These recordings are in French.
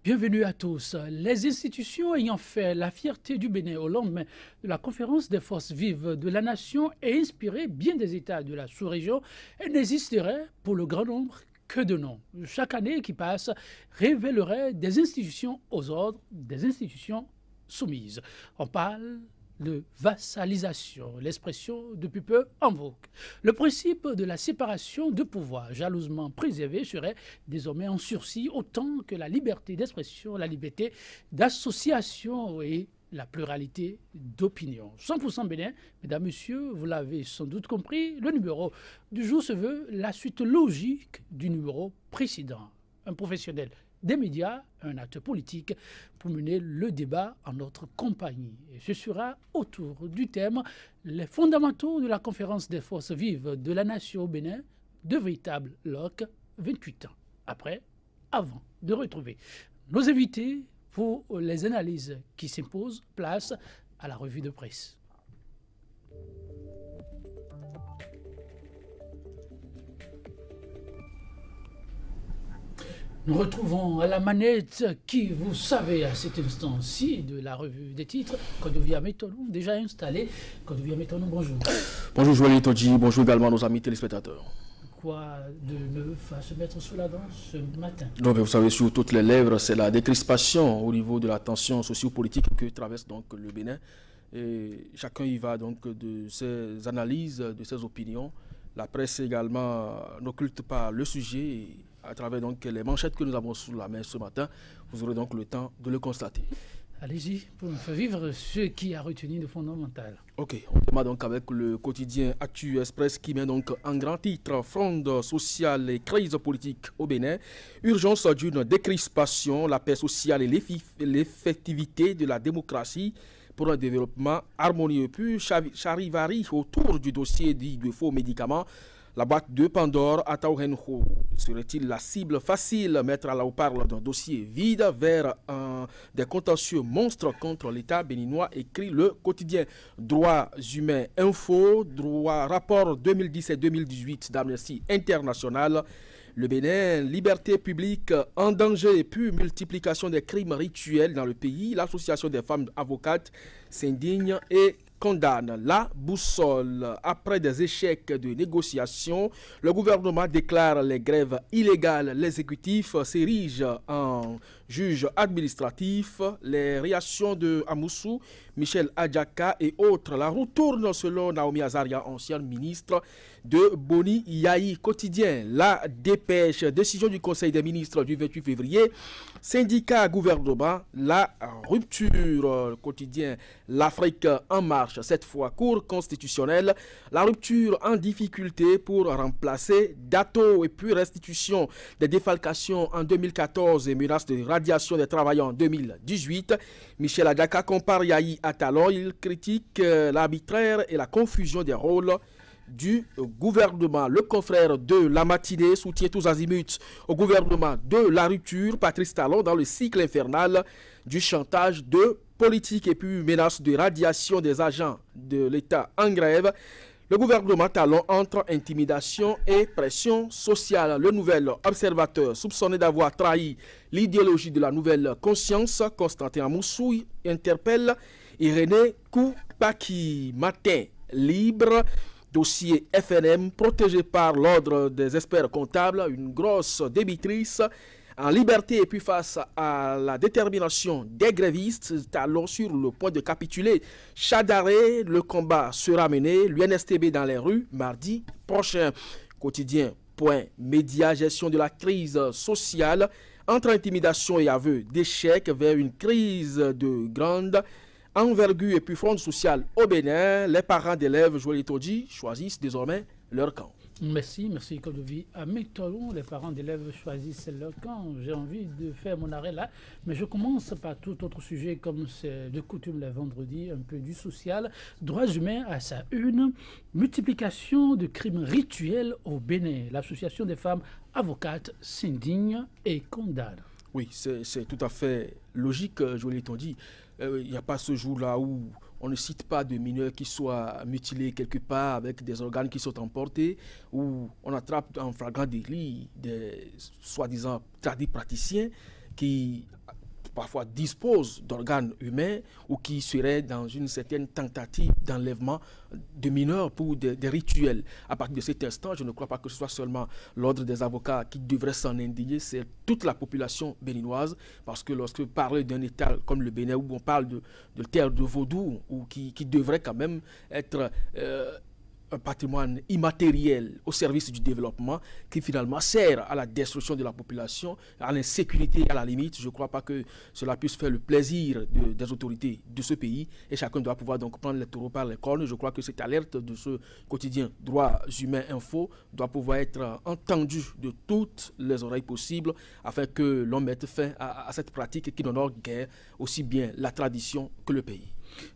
Bienvenue à tous. Les institutions ayant fait la fierté du Bénin au lendemain de la conférence des forces vives de la nation et inspiré bien des États de la sous-région, elles n'existeraient pour le grand nombre que de noms. Chaque année qui passe révélerait des institutions aux ordres, des institutions soumises. On parle de vassalisation, l'expression depuis peu en vogue. Le principe de la séparation de pouvoir, jalousement préservé, serait désormais en sursis autant que la liberté d'expression, la liberté d'association et la pluralité d'opinion. 100% Bénin, mesdames, messieurs, vous l'avez sans doute compris, le numéro du jour se veut la suite logique du numéro précédent. Un professionnel des médias, un acteur politique pour mener le débat en notre compagnie. Et ce sera autour du thème « Les fondamentaux de la conférence des forces vives de la nation au Bénin, de véritables loques 28 ans après, avant de retrouver nos invités pour les analyses qui s'imposent. Place à la revue de presse. Nous retrouvons à la manette qui, vous savez, à cet instant-ci de la revue des titres, Kodovia Metonou, déjà installé. Kodovia Metonou, bonjour. Bonjour Joël Todji, bonjour également à nos amis téléspectateurs. Quoi de neuf à se mettre sous la dent ce matin? Donc, vous savez, sur toutes les lèvres, c'est la décrispation au niveau de la tension socio-politique que traverse donc le Bénin. Et chacun y va donc de ses analyses, de ses opinions. La presse également n'occulte pas le sujet. Et à travers donc les manchettes que nous avons sous la main ce matin, vous aurez donc le temps de le constater. Allez-y, pour nous faire vivre ce qui a retenu de fondamental. Ok, on démarre donc avec le quotidien Actu Express qui met donc en grand titre Fronde sociale et crise politique au Bénin, urgence d'une décrispation, la paix sociale et l'effectivité de la démocratie pour un développement harmonieux. Puis charivari autour du dossier dit de faux médicaments. La boîte de Pandore à Taourenho serait-il la cible facile? Mettre à la haut-parle d'un dossier vide vers des contentieux monstres contre l'État béninois, écrit le quotidien Droits humains info, rapport 2017-2018 d'Amnesty International. Le Bénin, liberté publique en danger, puis multiplication des crimes rituels dans le pays. L'association des femmes avocates s'indigne et condamne la boussole. Après des échecs de négociation, le gouvernement déclare les grèves illégales. L'exécutif s'érige en juge administratif. Les réactions de Amoussou, Michel Adjaka et autres. La roue tourne selon Naomi Azaria, ancienne ministre de Boni Yahi. Quotidien, la dépêche, décision du Conseil des ministres du 28 février. Syndicat, gouvernement, la rupture. Quotidien, l'Afrique en marche, cette fois Cour constitutionnelle. La rupture en difficulté pour remplacer Dato et puis restitution des défalcations en 2014 et menace de radiation des travailleurs en 2018. Michel Adjaka compare Yahi à Talon. Il critique l'arbitraire et la confusion des rôles du gouvernement. Le confrère de la matinée soutient tous azimuts au gouvernement de la rupture. Patrice Talon dans le cycle infernal du chantage de politique et puis menace de radiation des agents de l'État en grève. Le gouvernement Talon entre intimidation et pression sociale. Le nouvel observateur soupçonné d'avoir trahi l'idéologie de la nouvelle conscience, Constantin Amoussou, interpelle Irénée Koupaki. Matin libre. Dossier FNM protégé par l'ordre des experts comptables, une grosse débitrice en liberté et puis face à la détermination des grévistes, Talon sur le point de capituler. Chat d'arrêt, le combat sera mené, l'UNSTB dans les rues mardi prochain. Quotidien, point, média, gestion de la crise sociale, entre intimidation et aveu d'échec vers une crise de grande envergure et puis fronde sociale au Bénin. Les parents d'élèves Joël Todji choisissent désormais leur camp. Merci Kodovi. À Métolon, les parents d'élèves choisissent leur camp. J'ai envie de faire mon arrêt là, mais je commence par tout autre sujet comme c'est de coutume les vendredis, un peu du social. Droits humains à sa une, multiplication de crimes rituels au Bénin. L'association des femmes avocates s'indigne et condamne. Oui, c'est tout à fait logique, Joël Todji. Il n'y a pas ce jour-là où on ne cite pas de mineurs qui soient mutilés quelque part avec des organes qui sont emportés, où on attrape en flagrant délit des soi-disant tradis praticiens qui parfois disposent d'organes humains ou qui seraient dans une certaine tentative d'enlèvement de mineurs pour des rituels. À partir de cet instant, je ne crois pas que ce soit seulement l'ordre des avocats qui devrait s'en indigner, c'est toute la population béninoise, parce que lorsque parler d'un État comme le Bénin, où on parle de terre de vaudou, ou qui devrait quand même être un patrimoine immatériel au service du développement qui finalement sert à la destruction de la population, à l'insécurité à la limite. Je ne crois pas que cela puisse faire le plaisir des autorités de ce pays et chacun doit pouvoir donc prendre les taureaux par les cornes. Je crois que cette alerte de ce quotidien Droits Humains Info doit pouvoir être entendue de toutes les oreilles possibles afin que l'on mette fin à cette pratique qui n'honore guère aussi bien la tradition que le pays.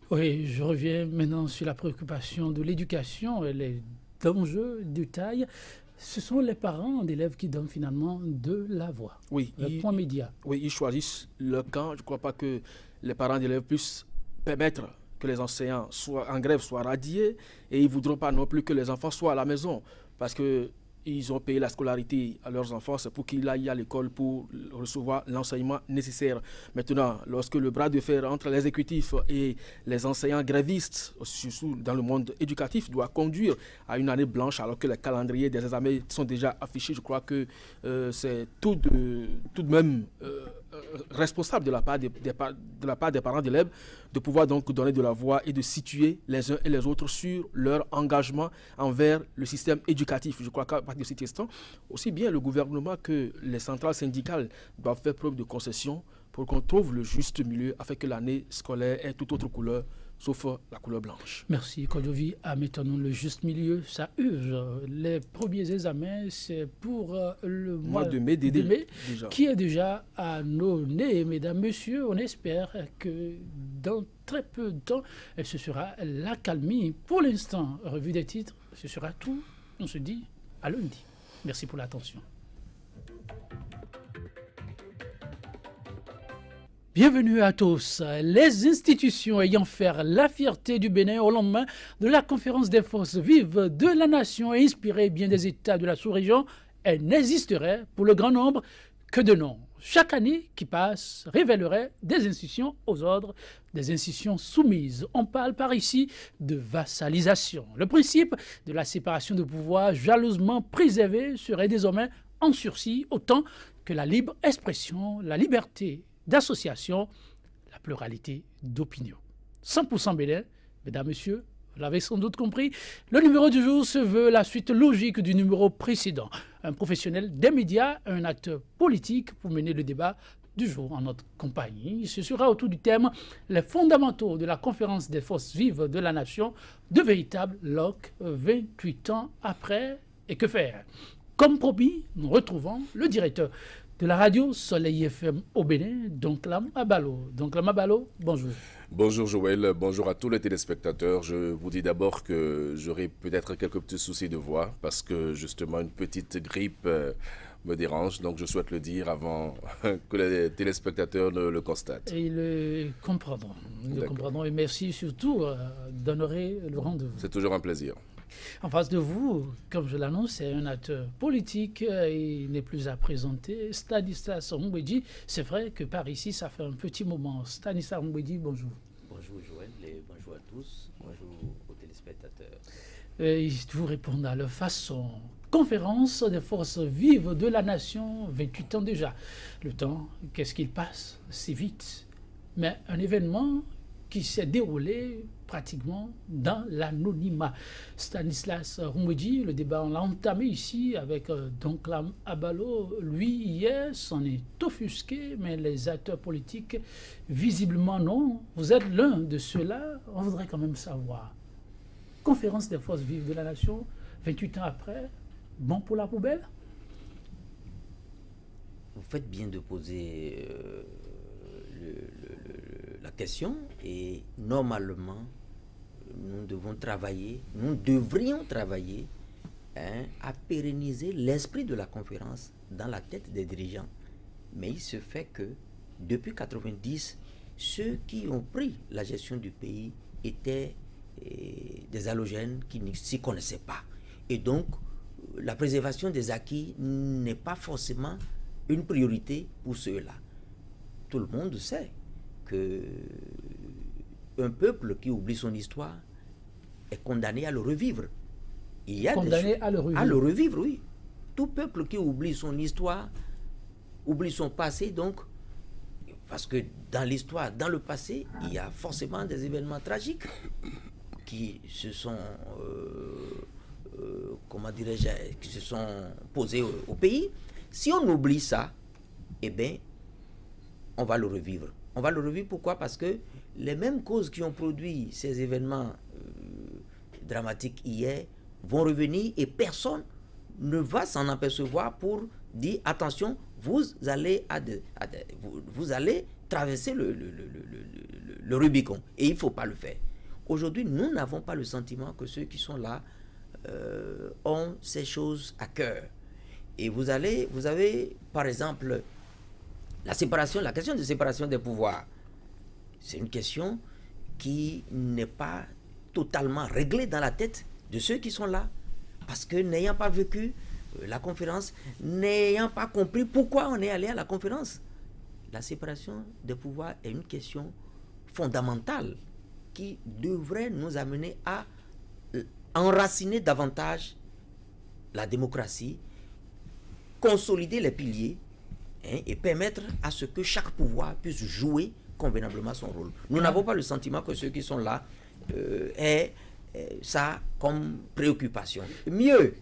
Oui, je reviens maintenant sur la préoccupation de l'éducation et les enjeux de taille. Ce sont les parents d'élèves qui donnent finalement de la voix. Oui, le point média. Oui, ils choisissent le camp. Je ne crois pas que les parents d'élèves puissent permettre que les enseignants soient en grève soient radiés et ils ne voudront pas non plus que les enfants soient à la maison parce que ils ont payé la scolarité à leurs enfants, c'est pour qu'ils aillent à l'école pour recevoir l'enseignement nécessaire. Maintenant, lorsque le bras de fer entre l'exécutif et les enseignants grévistes, surtout dans le monde éducatif, doit conduire à une année blanche alors que les calendriers des examens sont déjà affichés, je crois que c'est tout de même responsable de la part des parents d'élèves de pouvoir donc donner de la voix et de situer les uns et les autres sur leur engagement envers le système éducatif. Je crois qu'à partir de cet instant, aussi bien le gouvernement que les centrales syndicales doivent faire preuve de concession pour qu'on trouve le juste milieu afin que l'année scolaire ait toute autre couleur sauf la couleur blanche. Merci, Kodovi. Mettons-nous le juste milieu, ça urge. Les premiers examens, c'est pour le mois de mai, déjà. Qui est déjà à nos nez, mesdames, messieurs. On espère que dans très peu de temps, ce sera l'accalmie. Pour l'instant, revue des titres, ce sera tout. On se dit à lundi. Merci pour l'attention. Bienvenue à tous. Les institutions ayant fait la fierté du Bénin au lendemain de la conférence des forces vives de la nation et inspiré bien des États de la sous-région, elles n'existeraient pour le grand nombre que de noms. Chaque année qui passe révélerait des institutions aux ordres, des institutions soumises. On parle par ici de vassalisation. Le principe de la séparation de pouvoir jalousement préservé serait désormais en sursis, autant que la libre expression, la liberté d'association, la pluralité d'opinion. 100% Bénin, mesdames, messieurs, vous l'avez sans doute compris, le numéro du jour se veut la suite logique du numéro précédent. Un professionnel des médias, un acteur politique pour mener le débat du jour en notre compagnie. Ce sera autour du thème « Les fondamentaux de la conférence des forces vives de la nation, de véritables LOC 28 ans après, et que faire ?» Comme promis, nous retrouvons le directeur de la radio Soleil FM au Bénin, Donklam Abalo. Donklam Abalo, bonjour. Bonjour Joël, bonjour à tous les téléspectateurs. Je vous dis d'abord que j'aurai peut-être quelques petits soucis de voix parce que justement une petite grippe me dérange. Donc je souhaite le dire avant que les téléspectateurs le constatent. Et ils le comprendront. Ils le comprendront et merci surtout d'honorer le rendez-vous. C'est toujours un plaisir. En face de vous, comme je l'annonce, c'est un acteur politique. Il n'est plus à présenter. Stanislas Mbouedji, c'est vrai que par ici, ça fait un petit moment. Stanislas Mbouedji, bonjour. Bonjour Joël et bonjour à tous. Bonjour aux téléspectateurs. Vous répondez à leur façon. Conférence des forces vives de la nation, 28 ans déjà. Le temps, qu'est-ce qu'il passe? C'est vite. Mais un événement qui s'est déroulé pratiquement dans l'anonymat. Stanislas Mbouedji, le débat, on l'a entamé ici avec Donklam Abalo. Lui, hier, s'en est offusqué, mais les acteurs politiques, visiblement non. Vous êtes l'un de ceux-là. On voudrait quand même savoir. Conférence des forces vives de la nation, 28 ans après, bon pour la poubelle? Vous faites bien de poser la question et normalement nous devrions travailler à pérenniser l'esprit de la conférence dans la tête des dirigeants. Mais il se fait que depuis 90, ceux qui ont pris la gestion du pays étaient des halogènes qui ne s'y connaissaient pas. Et donc la préservation des acquis n'est pas forcément une priorité pour ceux-là. tout le monde sait que un peuple qui oublie son histoire est condamné à le revivre. Il y a condamné à le revivre. À le revivre, oui. Tout peuple qui oublie son histoire, oublie son passé, donc, parce que dans l'histoire, dans le passé, il y a forcément des événements tragiques qui se sont, comment dirais-je, qui se sont posés au pays. Si on oublie ça, eh bien, on va le revivre. On va le revivre pourquoi? Parce que les mêmes causes qui ont produit ces événements dramatiques hier vont revenir et personne ne va s'en apercevoir pour dire attention, vous allez traverser le Rubicon et il ne faut pas le faire. Aujourd'hui, nous n'avons pas le sentiment que ceux qui sont là ont ces choses à cœur. Et vous avez, par exemple, la question de séparation des pouvoirs. C'est une question qui n'est pas totalement réglée dans la tête de ceux qui sont là. Parce que n'ayant pas vécu la conférence, n'ayant pas compris pourquoi on est allé à la conférence, la séparation des pouvoirs est une question fondamentale qui devrait nous amener à enraciner davantage la démocratie, consolider les piliers et permettre à ce que chaque pouvoir puisse jouer convenablement son rôle. Nous n'avons pas le sentiment que ceux qui sont là aient ça comme préoccupation. Mieux,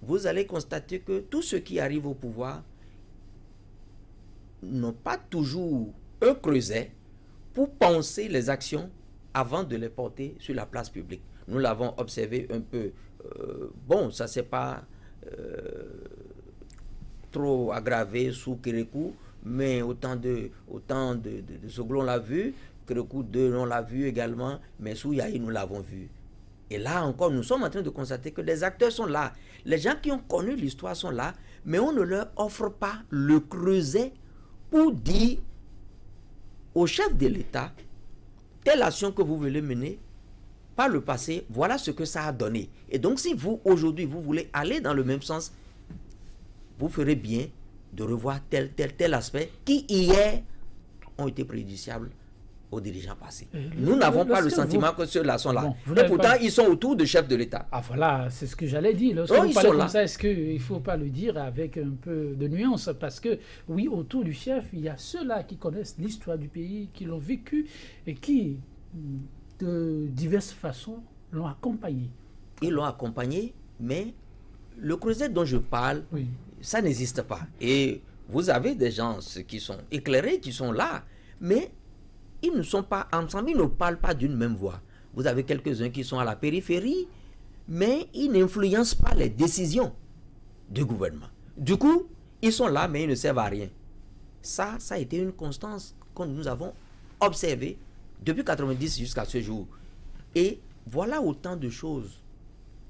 vous allez constater que tous ceux qui arrivent au pouvoir n'ont pas toujours creusé pour penser les actions avant de les porter sur la place publique. Nous l'avons observé un peu. Bon, ça c'est pas trop aggravé sous Kérékou, mais autant de Soglo on l'a vu, Kérékou 2 on l'a vu également, mais sous Yahi nous l'avons vu. Et là encore, nous sommes en train de constater que les acteurs sont là. Les gens qui ont connu l'histoire sont là, mais on ne leur offre pas le creuset pour dire au chef de l'État, telle action que vous voulez mener, par le passé, voilà ce que ça a donné. Et donc si vous, aujourd'hui, vous voulez aller dans le même sens, vous ferez bien de revoir tel aspect qui, hier, ont été préjudiciables aux dirigeants passés. Nous n'avons pas le sentiment que ceux-là sont là. Bon, et pourtant, ils sont autour du chef de l'État. Ah voilà, c'est ce que j'allais dire. Lorsque vous parlez comme ça, est-ce qu'il ne faut pas le dire avec un peu de nuance? Parce que, oui, autour du chef, il y a ceux-là qui connaissent l'histoire du pays, qui l'ont vécu et qui, de diverses façons, l'ont accompagné. Ils l'ont accompagné, mais le creuset dont je parle, oui, ça n'existe pas. Et vous avez des gens qui sont éclairés, qui sont là, mais ils ne sont pas ensemble, ils ne parlent pas d'une même voix. Vous avez quelques-uns qui sont à la périphérie, mais ils n'influencent pas les décisions du gouvernement. Du coup, ils sont là, mais ils ne servent à rien. Ça a été une constance que nous avons observée depuis 1990 jusqu'à ce jour. Et voilà autant de choses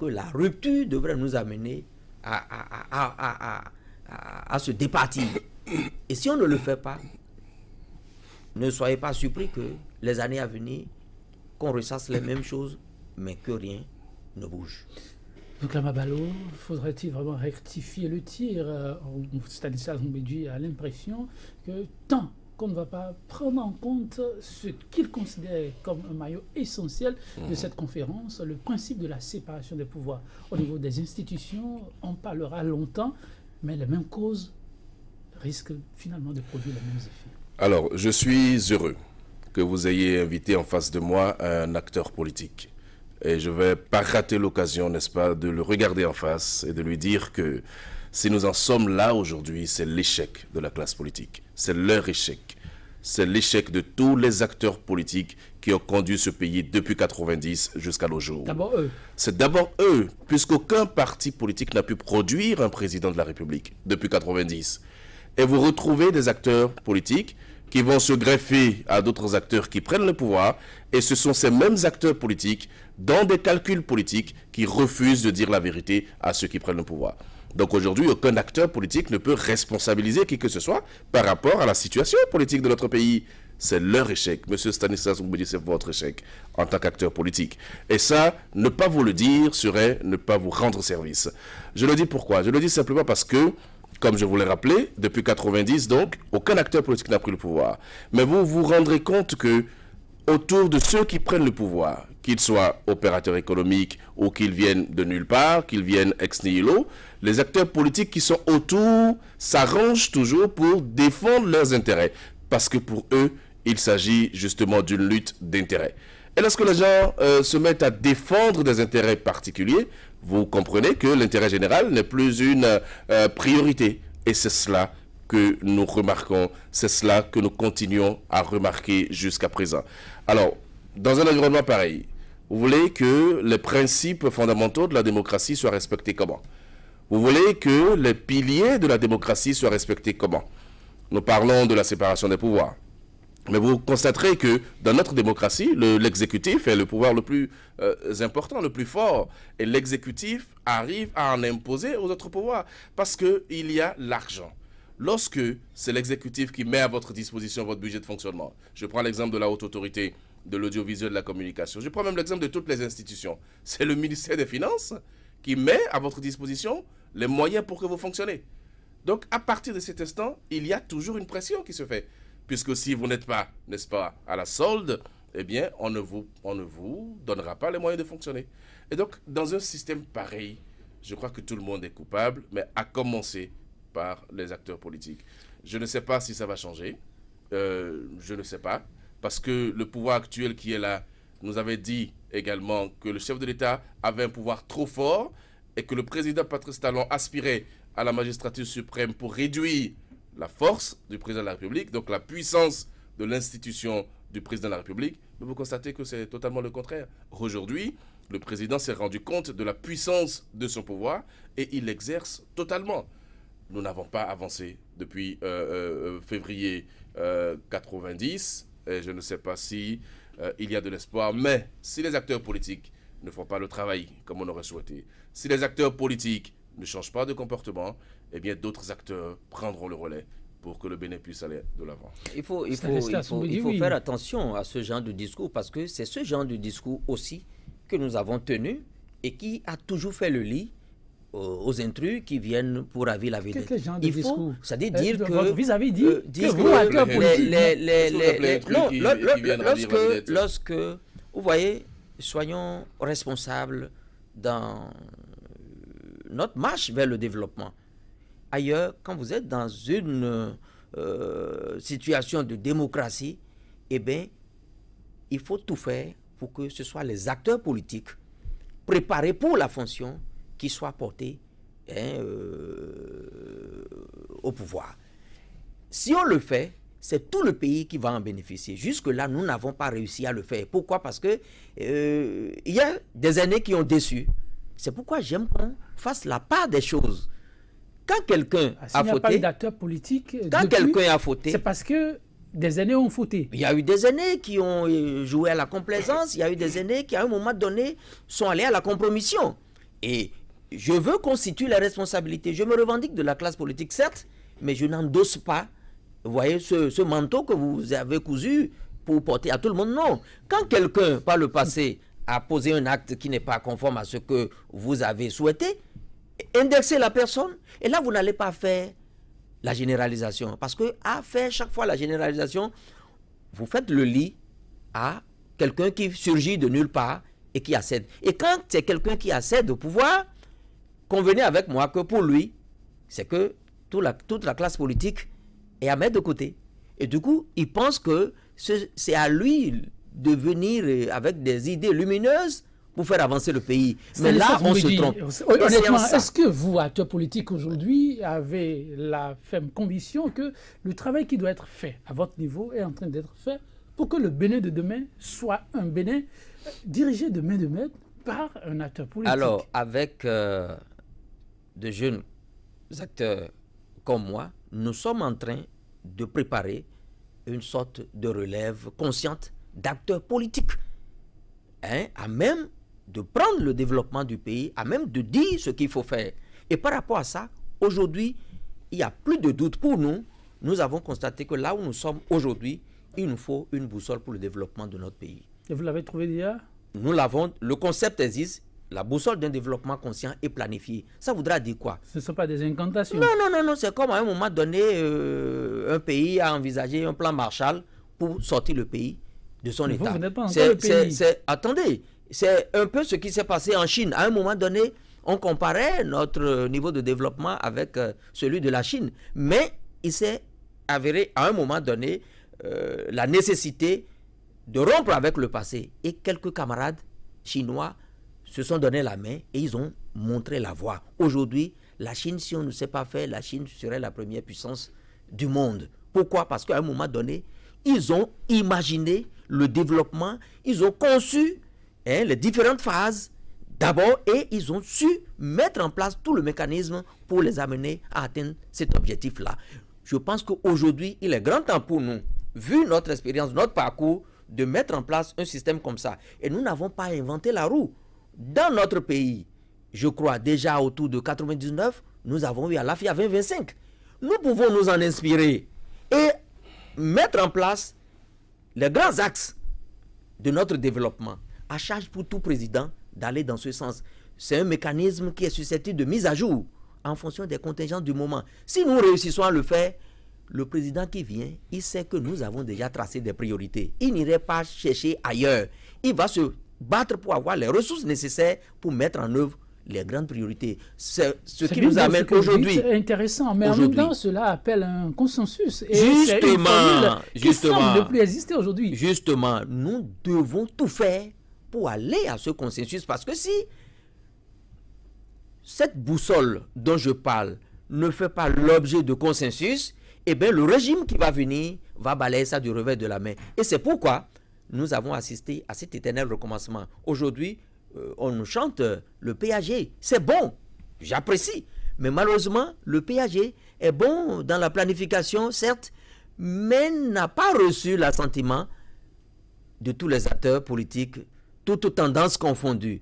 que la rupture devrait nous amener à se départir. Et si on ne le fait pas, ne soyez pas surpris que les années à venir, qu'on ressasse les mêmes choses, mais que rien ne bouge. Donc, Lamabalo, faudrait-il vraiment rectifier le tir? Stanislas Mbedji a l'impression que tant qu'on ne va pas prendre en compte ce qu'il considère comme un maillot essentiel de cette conférence, le principe de la séparation des pouvoirs. Au niveau des institutions, on parlera longtemps, mais les mêmes causes risquent finalement de produire les mêmes effets. Alors, je suis heureux que vous ayez invité en face de moi un acteur politique. Et je ne vais pas rater l'occasion, n'est-ce pas, de le regarder en face et de lui dire que si nous en sommes là aujourd'hui, c'est l'échec de la classe politique. C'est leur échec. C'est l'échec de tous les acteurs politiques qui ont conduit ce pays depuis 1990 jusqu'à nos jours. D'abord eux. C'est d'abord eux, puisqu'aucun parti politique n'a pu produire un président de la République depuis 1990. Et vous retrouvez des acteurs politiques qui vont se greffer à d'autres acteurs qui prennent le pouvoir, et ce sont ces mêmes acteurs politiques, dans des calculs politiques, qui refusent de dire la vérité à ceux qui prennent le pouvoir. Donc aujourd'hui, aucun acteur politique ne peut responsabiliser qui que ce soit par rapport à la situation politique de notre pays. C'est leur échec. Monsieur Stanislas Mbedji, c'est votre échec en tant qu'acteur politique. Et ça, ne pas vous le dire serait ne pas vous rendre service. Je le dis pourquoi? Je le dis simplement parce que comme je vous l'ai rappelé, depuis 90, donc, aucun acteur politique n'a pris le pouvoir. Mais vous vous rendrez compte que autour de ceux qui prennent le pouvoir, qu'ils soient opérateurs économiques ou qu'ils viennent de nulle part, qu'ils viennent ex nihilo, les acteurs politiques qui sont autour s'arrangent toujours pour défendre leurs intérêts. Parce que pour eux, il s'agit justement d'une lutte d'intérêts. Et lorsque les gens se mettent à défendre des intérêts particuliers, vous comprenez que l'intérêt général n'est plus une priorité. Et c'est cela que nous remarquons, c'est cela que nous continuons à remarquer jusqu'à présent. Alors, dans un environnement pareil, vous voulez que les principes fondamentaux de la démocratie soient respectés comment? Vous voulez que les piliers de la démocratie soient respectés comment? Nous parlons de la séparation des pouvoirs. Mais vous constaterez que dans notre démocratie, l'exécutif est le pouvoir le plus important, le plus fort. Et l'exécutif arrive à en imposer aux autres pouvoirs parce qu'il y a l'argent. Lorsque c'est l'exécutif qui met à votre disposition votre budget de fonctionnement, je prends l'exemple de la Haute Autorité de l'audiovisuel et de la communication, je prends même l'exemple de toutes les institutions, c'est le ministère des Finances qui met à votre disposition les moyens pour que vous fonctionnez. Donc à partir de cet instant, il y a toujours une pression qui se fait. Puisque si vous n'êtes pas, n'est-ce pas, à la solde, eh bien, on ne vous donnera pas les moyens de fonctionner. Et donc, dans un système pareil, je crois que tout le monde est coupable, mais à commencer par les acteurs politiques. Je ne sais pas si ça va changer. Je ne sais pas. Parce que le pouvoir actuel qui est là nous avait dit également que le chef de l'État avait un pouvoir trop fort et que le président Patrice Talon aspirait à la magistrature suprême pour réduire la force du président de la République, donc la puissance de l'institution du président de la République. Mais vous constatez que c'est totalement le contraire. Aujourd'hui, le président s'est rendu compte de la puissance de son pouvoir et il l'exerce totalement. Nous n'avons pas avancé depuis février 90 et je ne sais pas si il y a de l'espoir, mais si les acteurs politiques ne font pas le travail comme on aurait souhaité, si les acteurs politiques ne changent pas de comportement, eh bien d'autres acteurs prendront le relais pour que le Bénin puisse aller de l'avant. Il faut faire attention à ce genre de discours parce que c'est ce genre de discours aussi que nous avons tenu et qui a toujours fait le lit aux intrus qui viennent pour ravir la vedette. Quel genre de discours? C'est-à-dire dire que... Vis-à-vis que vous, acteurs politiques... Lorsque, vous voyez, soyons responsables dans notre marche vers le développement. Ailleurs, quand vous êtes dans une situation de démocratie, eh bien, il faut tout faire pour que ce soit les acteurs politiques préparés pour la fonction qui soient portés au pouvoir. Si on le fait, c'est tout le pays qui va en bénéficier. Jusque-là, nous n'avons pas réussi à le faire. Pourquoi? Parce que il y a des années qui ont déçu. C'est pourquoi j'aime qu'on fasse la part des choses. Quand quelqu'un a fauté, c'est parce que des années ont fauté. Il y a eu des années qui ont joué à la complaisance, il y a eu des années qui, à un moment donné, sont allées à la compromission. Et je veux constituer la responsabilité. Je me revendique de la classe politique, certes, mais je n'endosse pas, vous voyez, ce manteau que vous avez cousu pour porter à tout le monde. Non. Quand quelqu'un, par le passé, a posé un acte qui n'est pas conforme à ce que vous avez souhaité, indexez la personne, et là, vous n'allez pas faire la généralisation. Parce que à faire chaque fois la généralisation, vous faites le lit à quelqu'un qui surgit de nulle part et qui accède. Et quand c'est quelqu'un qui accède au pouvoir, convenez avec moi que pour lui, c'est que toute la classe politique est à mettre de côté. Et du coup, il pense que c'est à lui de venir avec des idées lumineuses pour faire avancer le pays. Mais là, on se trompe. Honnêtement, est-ce que vous, acteurs politiques aujourd'hui, avez la ferme conviction que le travail qui doit être fait à votre niveau est en train d'être fait pour que le Bénin de demain soit un Bénin dirigé de main de maître par un acteur politique? Alors, avec de jeunes acteurs comme moi, nous sommes en train de préparer une sorte de relève consciente d'acteurs politiques, à même de prendre le développement du pays, à même de dire ce qu'il faut faire. Et par rapport à ça, aujourd'hui, il n'y a plus de doute pour nous. Nous avons constaté que là où nous sommes aujourd'hui, il nous faut une boussole pour le développement de notre pays. Et vous l'avez trouvé déjà? Nous l'avons, le concept existe, la boussole d'un développement conscient et planifié. Ça voudra dire quoi? Ce ne sont pas des incantations. Non, c'est comme à un moment donné, un pays a envisagé un plan Marshall pour sortir le pays de son état. Vous n'êtes pas encore le pays. Attendez, c'est un peu ce qui s'est passé en Chine. À un moment donné, on comparait notre niveau de développement avec celui de la Chine. Mais il s'est avéré à un moment donné la nécessité de rompre avec le passé. Et quelques camarades chinois se sont donné la main et ils ont montré la voie. Aujourd'hui, la Chine, si on ne sait pas faire, la Chine serait la première puissance du monde. Pourquoi? Parce qu'à un moment donné, ils ont imaginé le développement, ils ont conçu les différentes phases d'abord et ils ont su mettre en place tout le mécanisme pour les amener à atteindre cet objectif-là. Je pense qu'aujourd'hui, il est grand temps pour nous, vu notre expérience, notre parcours, de mettre en place un système comme ça. Et nous n'avons pas inventé la roue. Dans notre pays, je crois déjà autour de 99, nous avons eu à l'AFIA 2025. Nous pouvons nous en inspirer et mettre en place les grands axes de notre développement. À charge pour tout président d'aller dans ce sens. C'est un mécanisme qui est susceptible de mise à jour en fonction des contingences du moment. Si nous réussissons à le faire, le président qui vient, il sait que nous avons déjà tracé des priorités. Il n'irait pas chercher ailleurs. Il va se battre pour avoir les ressources nécessaires pour mettre en œuvre les grandes priorités. C'est ce qui nous amène aujourd'hui. C'est intéressant, mais en même temps, cela appelle un consensus. Et justement, qui semble ne plus exister aujourd'hui. Justement, nous devons tout faire pour aller à ce consensus, parce que si cette boussole dont je parle ne fait pas l'objet de consensus, eh bien le régime qui va venir va balayer ça du revers de la main. Et c'est pourquoi nous avons assisté à cet éternel recommencement. Aujourd'hui, on nous chante le PAG. C'est bon, j'apprécie. Mais malheureusement, le PAG est bon dans la planification, certes, mais n'a pas reçu l'assentiment de tous les acteurs politiques, toutes tendances confondues.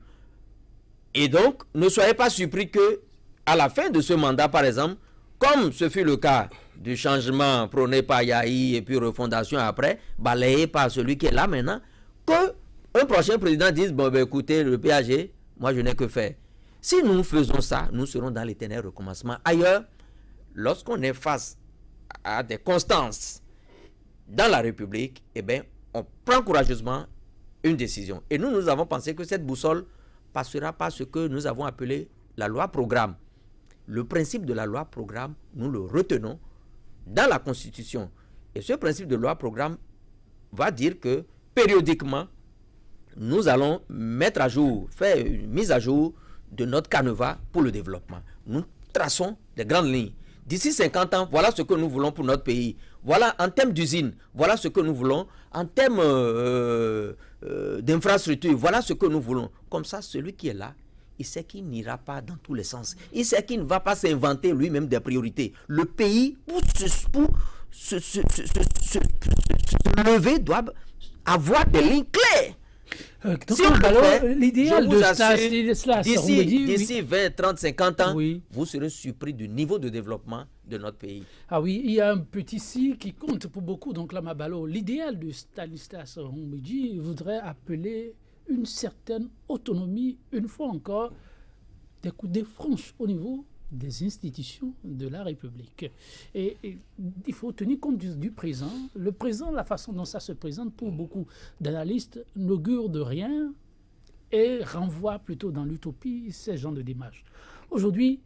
Et donc, ne soyez pas surpris que, à la fin de ce mandat, par exemple, comme ce fut le cas du changement prôné par Yahi et puis refondation après, balayé par celui qui est là maintenant, que un prochain président dise, bon, ben, écoutez, le PAG, moi, je n'ai que faire. Si nous faisons ça, nous serons dans l'éternel recommencement. Ailleurs, lorsqu'on est face à des constances dans la République, eh bien, on prend courageusement une décision. Et nous avons pensé que cette boussole passera par ce que nous avons appelé la loi programme. Le principe de la loi programme, nous le retenons dans la Constitution. Et ce principe de loi programme va dire que périodiquement, nous allons mettre à jour, faire une mise à jour de notre canevas pour le développement. Nous traçons des grandes lignes. D'ici 50 ans, voilà ce que nous voulons pour notre pays. Voilà, en termes d'usine, voilà ce que nous voulons. En termes d'infrastructure, voilà ce que nous voulons. Comme ça, celui qui est là, il sait qu'il n'ira pas dans tous les sens. Il sait qu'il ne va pas s'inventer lui-même des priorités. Le pays, pour se lever, doit avoir des lignes claires. Si l'idéal de cela, d'ici 20, 30, 50 ans, oui, vous serez surpris du niveau de développement de notre pays. Ah oui, il y a un petit si qui compte pour beaucoup, donc la Mabalo. L'idéal de Stanislas Mbidji voudrait appeler une certaine autonomie, une fois encore, des coups de franche au niveau des institutions de la République. Et il faut tenir compte du présent. Le présent, la façon dont ça se présente pour beaucoup d'analystes, n'augure de rien et renvoie plutôt dans l'utopie ces genres de démarches. Aujourd'hui,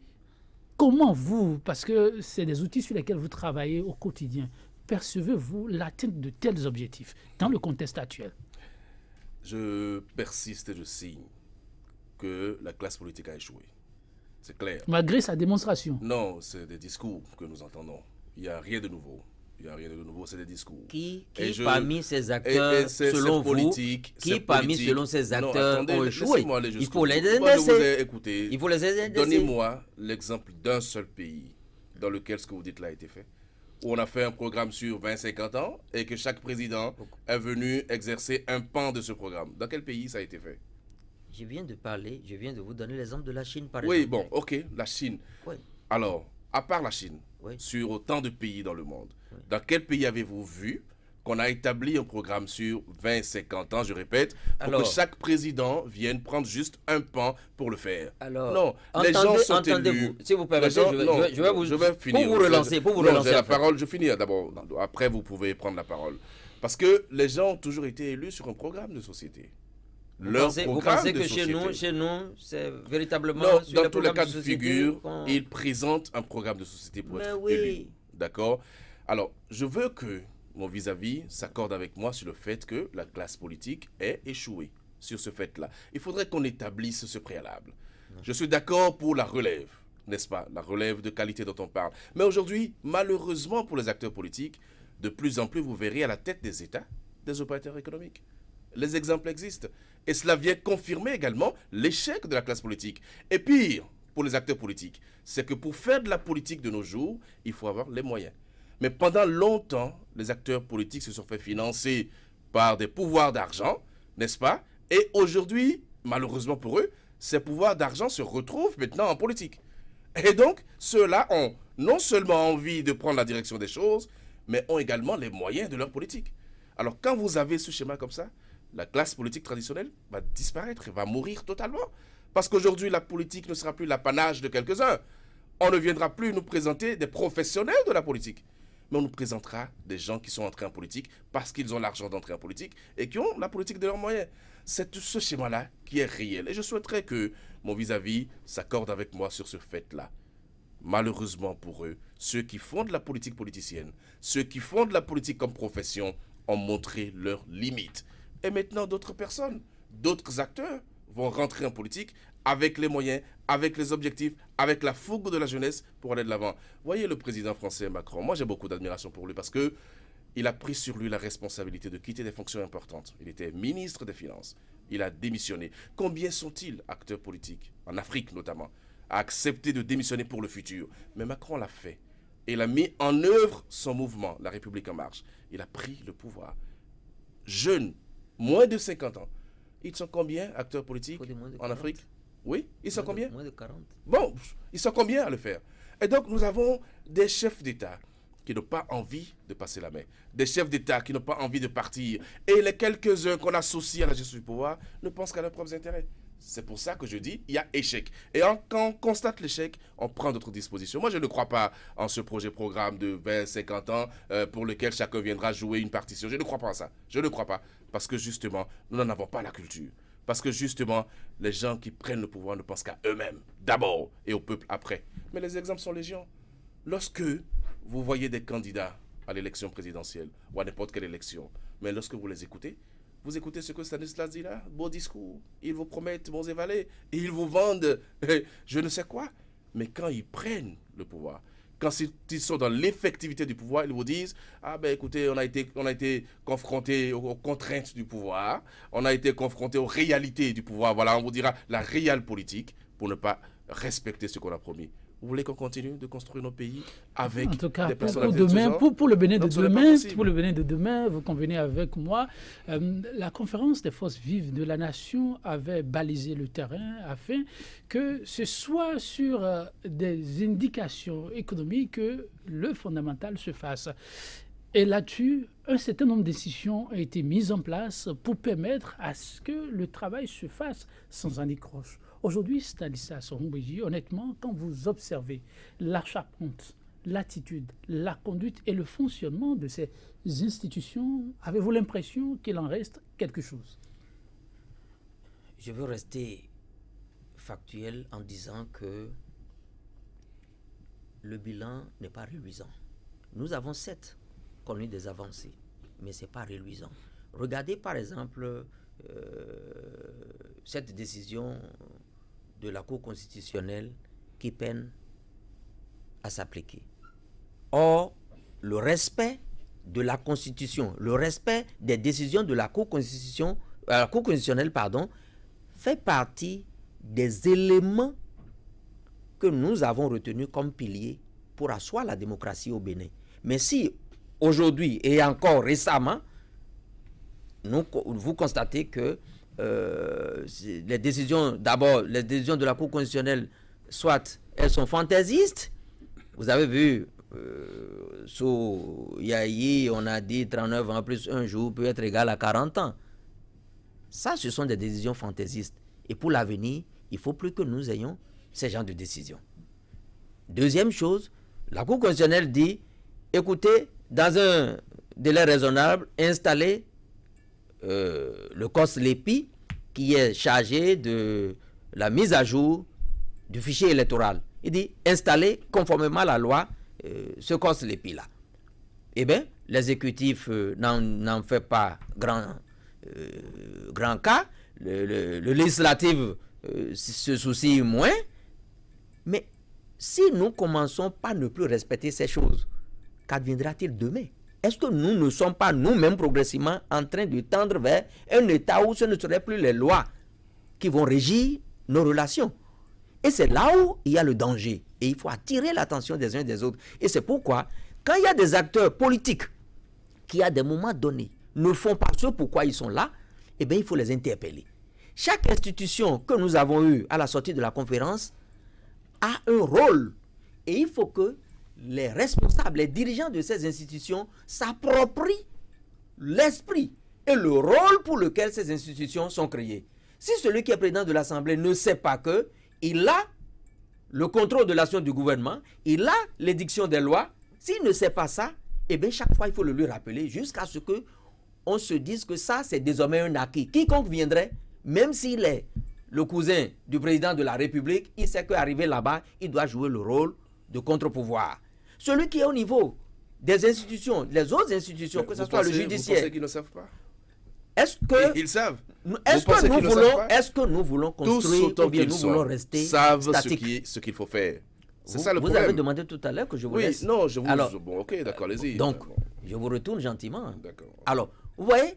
comment vous, parce que c'est des outils sur lesquels vous travaillez au quotidien, percevez-vous l'atteinte de tels objectifs dans le contexte actuel? Je persiste et je signe que la classe politique a échoué. C'est clair. Malgré sa démonstration. Non, c'est des discours que nous entendons. Il n'y a rien de nouveau. Il n'y a rien de nouveau, c'est des discours. Qui parmi ces acteurs, selon vous, qui parmi selon ces acteurs ont échoué? Il faut les écouter. Il faut les aider. Donnez-moi l'exemple d'un seul pays dans lequel ce que vous dites là a été fait. Où on a fait un programme sur 20-50 ans et que chaque président est venu exercer un pan de ce programme. Dans quel pays ça a été fait? Je viens de vous donner l'exemple de la Chine, par exemple. Oui, bon, ok, la Chine. Oui. Alors, à part la Chine, oui, sur autant de pays dans le monde, dans quel pays avez-vous vu qu'on a établi un programme sur 20-50 ans, je répète, pour que chaque président vienne prendre juste un pan pour le faire. Alors, non, les gens sont élus. Si vous permettez, je vais finir. Pour vous relancer, j'ai la parole, je finis d'abord. Après, vous pouvez prendre la parole. Parce que les gens ont toujours été élus sur un programme de société. Vous pensez que chez nous, c'est véritablement... Non, dans tous les cas de figure, ils présentent un programme de société pour être élu. D'accord? Alors, je veux que mon vis-à-vis s'accorde avec moi sur le fait que la classe politique ait échoué sur ce fait-là. Il faudrait qu'on établisse ce préalable. Je suis d'accord pour la relève, n'est-ce pas? La relève de qualité dont on parle. Mais aujourd'hui, malheureusement pour les acteurs politiques, de plus en plus, vous verrez à la tête des États, des opérateurs économiques. Les exemples existent. Et cela vient confirmer également l'échec de la classe politique. Et pire, pour les acteurs politiques, c'est que pour faire de la politique de nos jours, il faut avoir les moyens. Mais pendant longtemps, les acteurs politiques se sont fait financer par des pouvoirs d'argent, n'est-ce pas? Et aujourd'hui, malheureusement pour eux, ces pouvoirs d'argent se retrouvent maintenant en politique. Et donc, ceux-là ont non seulement envie de prendre la direction des choses, mais ont également les moyens de leur politique. Alors, quand vous avez ce schéma comme ça, la classe politique traditionnelle va disparaître et va mourir totalement. Parce qu'aujourd'hui, la politique ne sera plus l'apanage de quelques-uns. On ne viendra plus nous présenter des professionnels de la politique. Mais on nous présentera des gens qui sont entrés en politique parce qu'ils ont l'argent d'entrer en politique et qui ont la politique de leurs moyens. C'est ce schéma-là qui est réel. Et je souhaiterais que mon vis-à-vis s'accorde avec moi sur ce fait-là. Malheureusement pour eux, ceux qui font de la politique politicienne, ceux qui font de la politique comme profession, ont montré leurs limites. Et maintenant, d'autres personnes, d'autres acteurs vont rentrer en politique avec les moyens, avec les objectifs, avec la fougue de la jeunesse pour aller de l'avant. Voyez le président français Macron, moi j'ai beaucoup d'admiration pour lui parce que il a pris sur lui la responsabilité de quitter des fonctions importantes. Il était ministre des Finances, il a démissionné. Combien sont-ils, acteurs politiques, en Afrique notamment, à accepter de démissionner pour le futur? Mais Macron l'a fait. Et il a mis en œuvre son mouvement, La République en marche. Il a pris le pouvoir. Jeunes, moins de 50 ans. Ils sont combien, acteurs politiques en Afrique? Oui, ils sont combien? Moins de 40. Bon, ils sont combien à le faire? Et donc, nous avons des chefs d'État qui n'ont pas envie de passer la main. Des chefs d'État qui n'ont pas envie de partir. Et les quelques-uns qu'on associe à la gestion du pouvoir ne pensent qu'à leurs propres intérêts. C'est pour ça que je dis, il y a échec. Et quand on constate l'échec, on prend d'autres dispositions. Moi, je ne crois pas en ce projet-programme de 20-50 ans pour lequel chacun viendra jouer une partition. Je ne crois pas en ça. Je ne crois pas. Parce que justement, nous n'en avons pas la culture. Parce que justement, les gens qui prennent le pouvoir ne pensent qu'à eux-mêmes, d'abord, et au peuple après. Mais les exemples sont légion. Lorsque vous voyez des candidats à l'élection présidentielle, ou à n'importe quelle élection, mais lorsque vous les écoutez, vous écoutez ce que Stanislas dit là, beau discours, ils vous promettent bons et valets, et ils vous vendent je ne sais quoi. Mais quand ils prennent le pouvoir, quand ils sont dans l'effectivité du pouvoir, ils vous disent « Ah ben écoutez, on a été confronté aux contraintes du pouvoir, on a été confronté aux réalités du pouvoir. » Voilà, on vous dira la réelle politique pour ne pas respecter ce qu'on a promis. Vous voulez qu'on continue de construire nos pays avec des personnes pour le Bénin de demain, pour le Bénin de demain, vous convenez avec moi, la conférence des forces vives de la nation avait balisé le terrain afin que ce soit sur des indications économiques que le fondamental se fasse. Et là-dessus, un certain nombre de décisions ont été mises en place pour permettre à ce que le travail se fasse sans anicroche. Aujourd'hui, Stanislas Orumbéji, honnêtement, quand vous observez l'achat-compte, l'attitude, la conduite et le fonctionnement de ces institutions, avez-vous l'impression qu'il en reste quelque chose? Je veux rester factuel en disant que le bilan n'est pas reluisant. Nous avons certes connu des avancées, mais ce n'est pas reluisant. Regardez par exemple cette décision de la Cour constitutionnelle qui peine à s'appliquer. Or, le respect de la Constitution, le respect des décisions de la Cour constitutionnelle, fait partie des éléments que nous avons retenus comme piliers pour asseoir la démocratie au Bénin. Mais si aujourd'hui et encore récemment, vous constatez que les décisions de la Cour constitutionnelle, soit elles sont fantaisistes. Vous avez vu sous Yahi, on a dit 39 ans plus un jour peut être égal à 40 ans. Ça, ce sont des décisions fantaisistes. Et pour l'avenir, il ne faut plus que nous ayons ces genres de décisions. Deuxième chose, la Cour constitutionnelle dit, écoutez, dans un délai raisonnable, installer le COS-LEPI qui est chargé de la mise à jour du fichier électoral. Il dit, installer conformément à la loi ce COS-LEPI-là. Eh bien, l'exécutif n'en fait pas grand cas, le législatif se soucie moins, mais si nous commençons par ne plus respecter ces choses, qu'adviendra-t-il demain? Est-ce que nous ne sommes pas nous-mêmes progressivement en train de tendre vers un État où ce ne seraient plus les lois qui vont régir nos relations? Et c'est là où il y a le danger. Et il faut attirer l'attention des uns et des autres. Et c'est pourquoi, quand il y a des acteurs politiques qui, à des moments donnés, ne font pas ce pourquoi ils sont là, eh bien, il faut les interpeller. Chaque institution que nous avons eue à la sortie de la conférence a un rôle. Et il faut que les responsables, les dirigeants de ces institutions s'approprient l'esprit et le rôle pour lequel ces institutions sont créées. Si celui qui est président de l'Assemblée ne sait pas qu'il a le contrôle de l'action du gouvernement, il a l'édiction des lois, s'il ne sait pas ça, eh bien chaque fois il faut le lui rappeler jusqu'à ce qu'on se dise que ça c'est désormais un acquis. Quiconque viendrait, même s'il est le cousin du président de la République, il sait qu'arrivé là-bas, il doit jouer le rôle de contre-pouvoir. Celui qui est au niveau des institutions, les autres institutions, que ce soit le judiciaire. Vous pensez qu'ils ne savent pas? Est-ce que ils savent? Est-ce que nous voulons construire ou bien nous voulons rester statiques? Ce qu'il faut faire. C'est vous, ça le vous problème. avez demandé tout à l'heure que je vous laisse. Oui, non, je vous... Alors, bon, ok, d'accord, allez-y. Donc, je vous retourne gentiment. D'accord. Alors, vous voyez,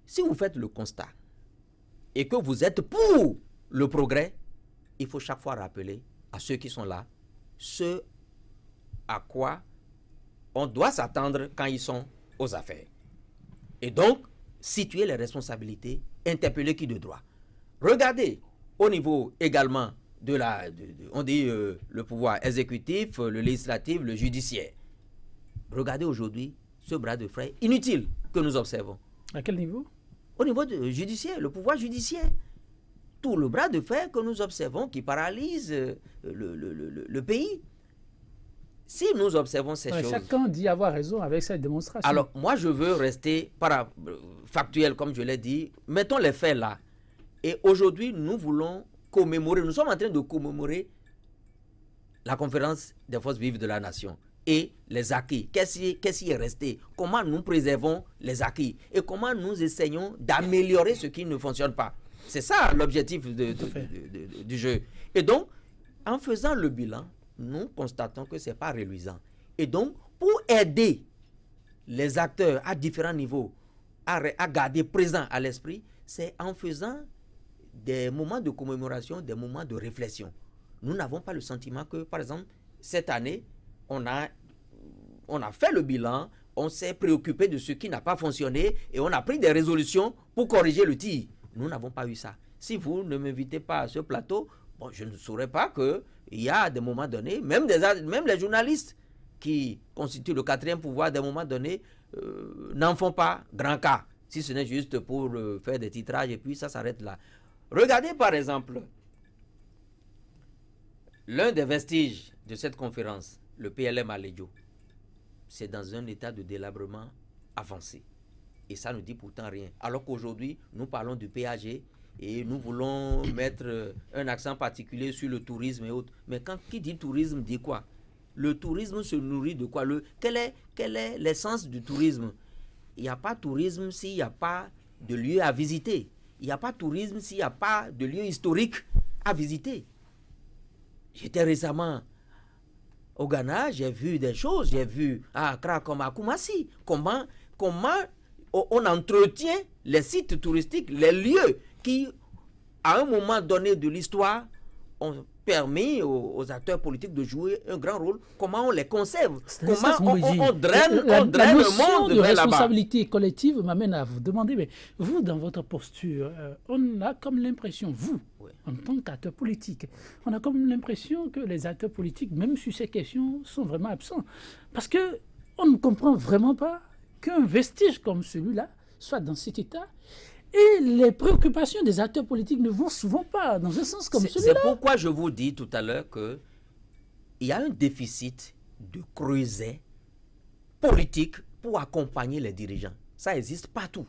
si vous faites le constat et que vous êtes pour le progrès, il faut chaque fois rappeler à ceux qui sont là ce à quoi on doit s'attendre quand ils sont aux affaires. Et donc, situer les responsabilités, interpeller qui de droit. Regardez au niveau également de on dit le pouvoir exécutif, le législatif, le judiciaire. Regardez aujourd'hui ce bras de fer inutile que nous observons. À quel niveau? Au niveau judiciaire, le pouvoir judiciaire. Tout le bras de fer que nous observons qui paralyse le pays. Si nous observons ces choses... Chacun dit avoir raison avec cette démonstration. Alors, moi, je veux rester factuel, comme je l'ai dit. Mettons les faits là. Et aujourd'hui, nous voulons commémorer, nous sommes en train de commémorer la conférence des forces vives de la nation et les acquis. Qu'est-ce qui est resté? Comment nous préservons les acquis? Et comment nous essayons d'améliorer ce qui ne fonctionne pas? C'est ça l'objectif du jeu. Et donc, en faisant le bilan, nous constatons que ce n'est pas reluisant. Et donc, pour aider les acteurs à différents niveaux à garder présent à l'esprit, c'est en faisant des moments de commémoration, des moments de réflexion. Nous n'avons pas le sentiment que, par exemple, cette année, on a fait le bilan, on s'est préoccupé de ce qui n'a pas fonctionné et on a pris des résolutions pour corriger le tir. Nous n'avons pas eu ça. Si vous ne m'invitez pas à ce plateau, bon, je ne saurais pas qu'il y a à des moments donnés, même les journalistes qui constituent le quatrième pouvoir, à des moments donnés, n'en font pas grand cas, si ce n'est juste pour faire des titrages et puis ça s'arrête là. Regardez par exemple, l'un des vestiges de cette conférence, le PLM à Lédio, c'est dans un état de délabrement avancé. Et ça ne dit pourtant rien. Alors qu'aujourd'hui, nous parlons du PAG et nous voulons mettre un accent particulier sur le tourisme et autres. Mais qui dit tourisme dit quoi? Le tourisme se nourrit de quoi? Quel est l'essence du tourisme? Il n'y a pas de tourisme s'il n'y a pas de lieu à visiter. Il n'y a pas de tourisme s'il n'y a pas de lieu historique à visiter. J'étais récemment au Ghana, j'ai vu des choses, j'ai vu à Accra comme à Kumasi, comment on entretient les sites touristiques, les lieux qui, à un moment donné de l'histoire, ont permis aux acteurs politiques de jouer un grand rôle. Comment on les conserve? Comment on draine le monde de vers là-bas? La responsabilité collective m'amène à vous demander, mais vous, dans votre posture, on a comme l'impression, vous, oui, en tant qu'acteurs politiques. On a comme l'impression que les acteurs politiques, même sur ces questions, sont vraiment absents. Parce qu'on ne comprend vraiment pas qu'un vestige comme celui-là soit dans cet état. Et les préoccupations des acteurs politiques ne vont souvent pas dans un sens comme celui-là. C'est pourquoi je vous dis tout à l'heure qu'il y a un déficit de creuset politique pour accompagner les dirigeants. Ça existe partout.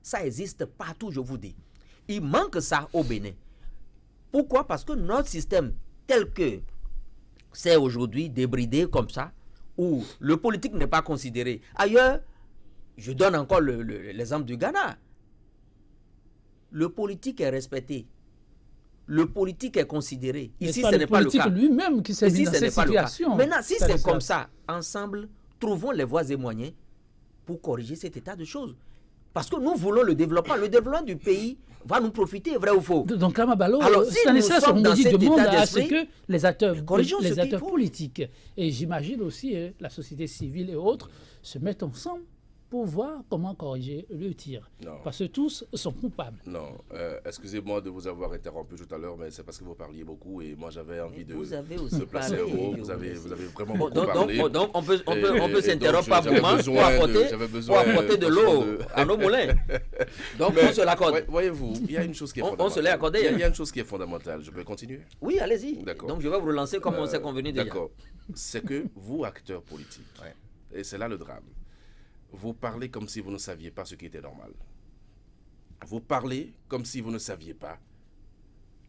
Ça existe partout, je vous dis. Il manque ça au Bénin. Pourquoi? Parce que notre système tel que c'est aujourd'hui débridé comme ça, où le politique n'est pas considéré. Ailleurs, je donne encore l'exemple du Ghana. Le politique est respecté. Le politique est considéré. Ici, ce n'est pas le cas. Le politique lui-même qui s'est mis dans cette situation. Maintenant, si c'est comme ça, ensemble, trouvons les voies et moyens pour corriger cet état de choses. Parce que nous voulons le développement. Le développement du pays va nous profiter, vrai ou faux? Donc, Kamabalo, si Stanislas Rongoudi demande à ce que les acteurs acteurs politiques, et j'imagine aussi la société civile et autres, se mettent ensemble pour voir comment corriger le tir. Non. Parce que tous sont coupables. Non, excusez-moi de vous avoir interrompu tout à l'heure, mais c'est parce que vous parliez beaucoup et moi j'avais envie de vous avez aussi placer un mot. Vous avez vraiment beaucoup parlé. Donc on peut s'interrompre par moment pour apporter de l'eau à nos moulins. Donc on se l'accorde. Voyez-vous, il y a une chose qui est fondamentale. On se l'est accordé. Il y a une chose qui est fondamentale. Je peux continuer? Oui, allez-y. D'accord. Donc je vais vous relancer comme on s'est convenu déjà. D'accord. C'est que vous, acteurs politiques, et c'est là le drame, vous parlez comme si vous ne saviez pas ce qui était normal. Vous parlez comme si vous ne saviez pas,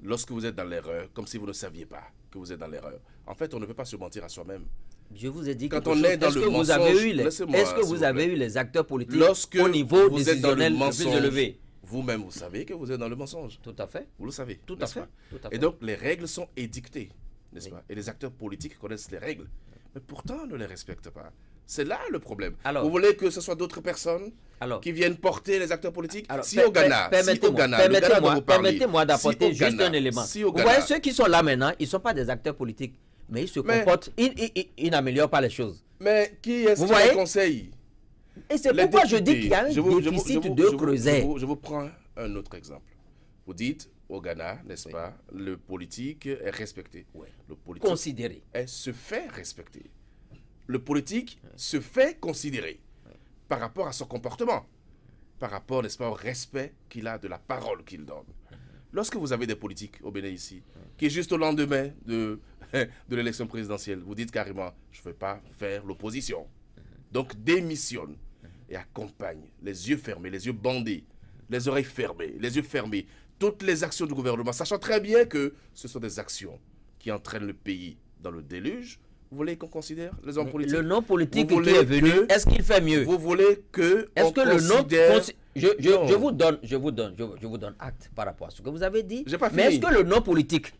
lorsque vous êtes dans l'erreur, comme si vous ne saviez pas que vous êtes dans l'erreur. En fait, on ne peut pas se mentir à soi-même. Je vous ai dit quand on est dans le mensonge, est-ce que vous avez eu les acteurs politiques au niveau décisionnel le plus élevé? Vous-même, vous savez que vous êtes dans le mensonge. Tout à fait. Vous le savez. Tout à fait. Et donc, les règles sont édictées, n'est-ce pas? Et les acteurs politiques connaissent les règles, mais pourtant ne les respectent pas. C'est là le problème. Alors, vous voulez que ce soit d'autres personnes qui viennent porter les acteurs politiques? Si au Ghana, permettez-moi d'apporter juste un élément. Vous voyez, ceux qui sont là maintenant, ils ne sont pas des acteurs politiques, mais ils se comportent, ils n'améliorent pas les choses. Mais qui est-ce qui les conseille? Et c'est pourquoi je dis qu'il y a un déficit de creuset. Je vous prends un autre exemple. Vous dites, au Ghana, n'est-ce pas, le politique est respecté. Le politique considéré. Se fait respecter. Le politique se fait considérer par rapport à son comportement, par rapport, n'est-ce pas, au respect qu'il a de la parole qu'il donne. Lorsque vous avez des politiques au Bénin ici, qui juste au lendemain de l'élection présidentielle, vous dites carrément, je ne veux pas faire l'opposition. Donc démissionne et accompagne, les yeux fermés, les yeux bandés, les oreilles fermées, les yeux fermés, toutes les actions du gouvernement, sachant très bien que ce sont des actions qui entraînent le pays dans le déluge. Vous voulez qu'on considère les hommes politiques? Le non politique qui est venu, est-ce qu'il fait mieux? Vous voulez que est-ce que le non je vous donne acte par rapport à ce que vous avez dit. Mais est-ce que le non politique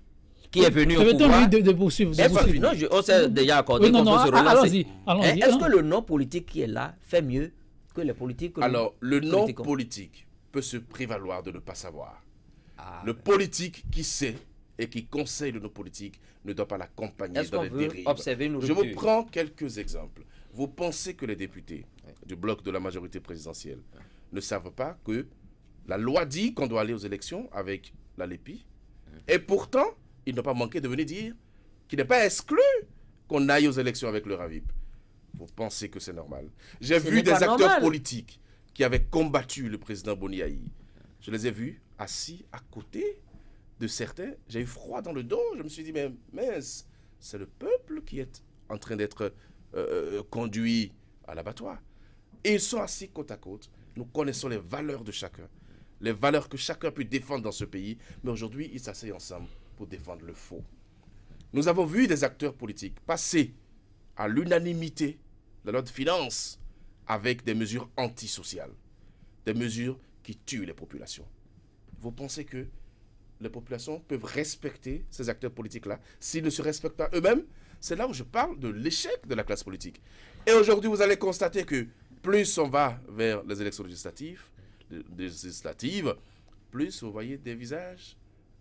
qui est venu au pouvoir... de poursuivre. Non, on s'est déjà accordé qu'on peut se relancer. Allons-y. Est-ce que le non politique qui est là fait mieux que les politiques? Alors, le non politique peut se prévaloir de ne pas savoir. Le politique qui sait et qui conseille de nos politiques ne doit pas l'accompagner dans les dérives. Je vous prends quelques exemples. Vous pensez que les députés du bloc de la majorité présidentielle ne savent pas que la loi dit qu'on doit aller aux élections avec la LEPI, et pourtant, ils n'ont pas manqué de venir dire qu'il n'est pas exclu qu'on aille aux élections avec le RAVIP. Vous pensez que c'est normal? J'ai vu des acteurs politiques qui avaient combattu le président Boniaï. Je les ai vus assis à côté de certains. J'ai eu froid dans le dos. Je me suis dit, mais mince, c'est le peuple qui est en train d'être conduit à l'abattoir. Et ils sont assis côte à côte. Nous connaissons les valeurs de chacun, les valeurs que chacun peut défendre dans ce pays. Mais aujourd'hui, ils s'asseyent ensemble pour défendre le faux. Nous avons vu des acteurs politiques passer à l'unanimité la loi de finances avec des mesures antisociales, des mesures qui tuent les populations. Vous pensez que les populations peuvent respecter ces acteurs politiques-là s'ils ne se respectent pas eux-mêmes? C'est là où je parle de l'échec de la classe politique. Et aujourd'hui, vous allez constater que plus on va vers les élections législatives, plus vous voyez des visages,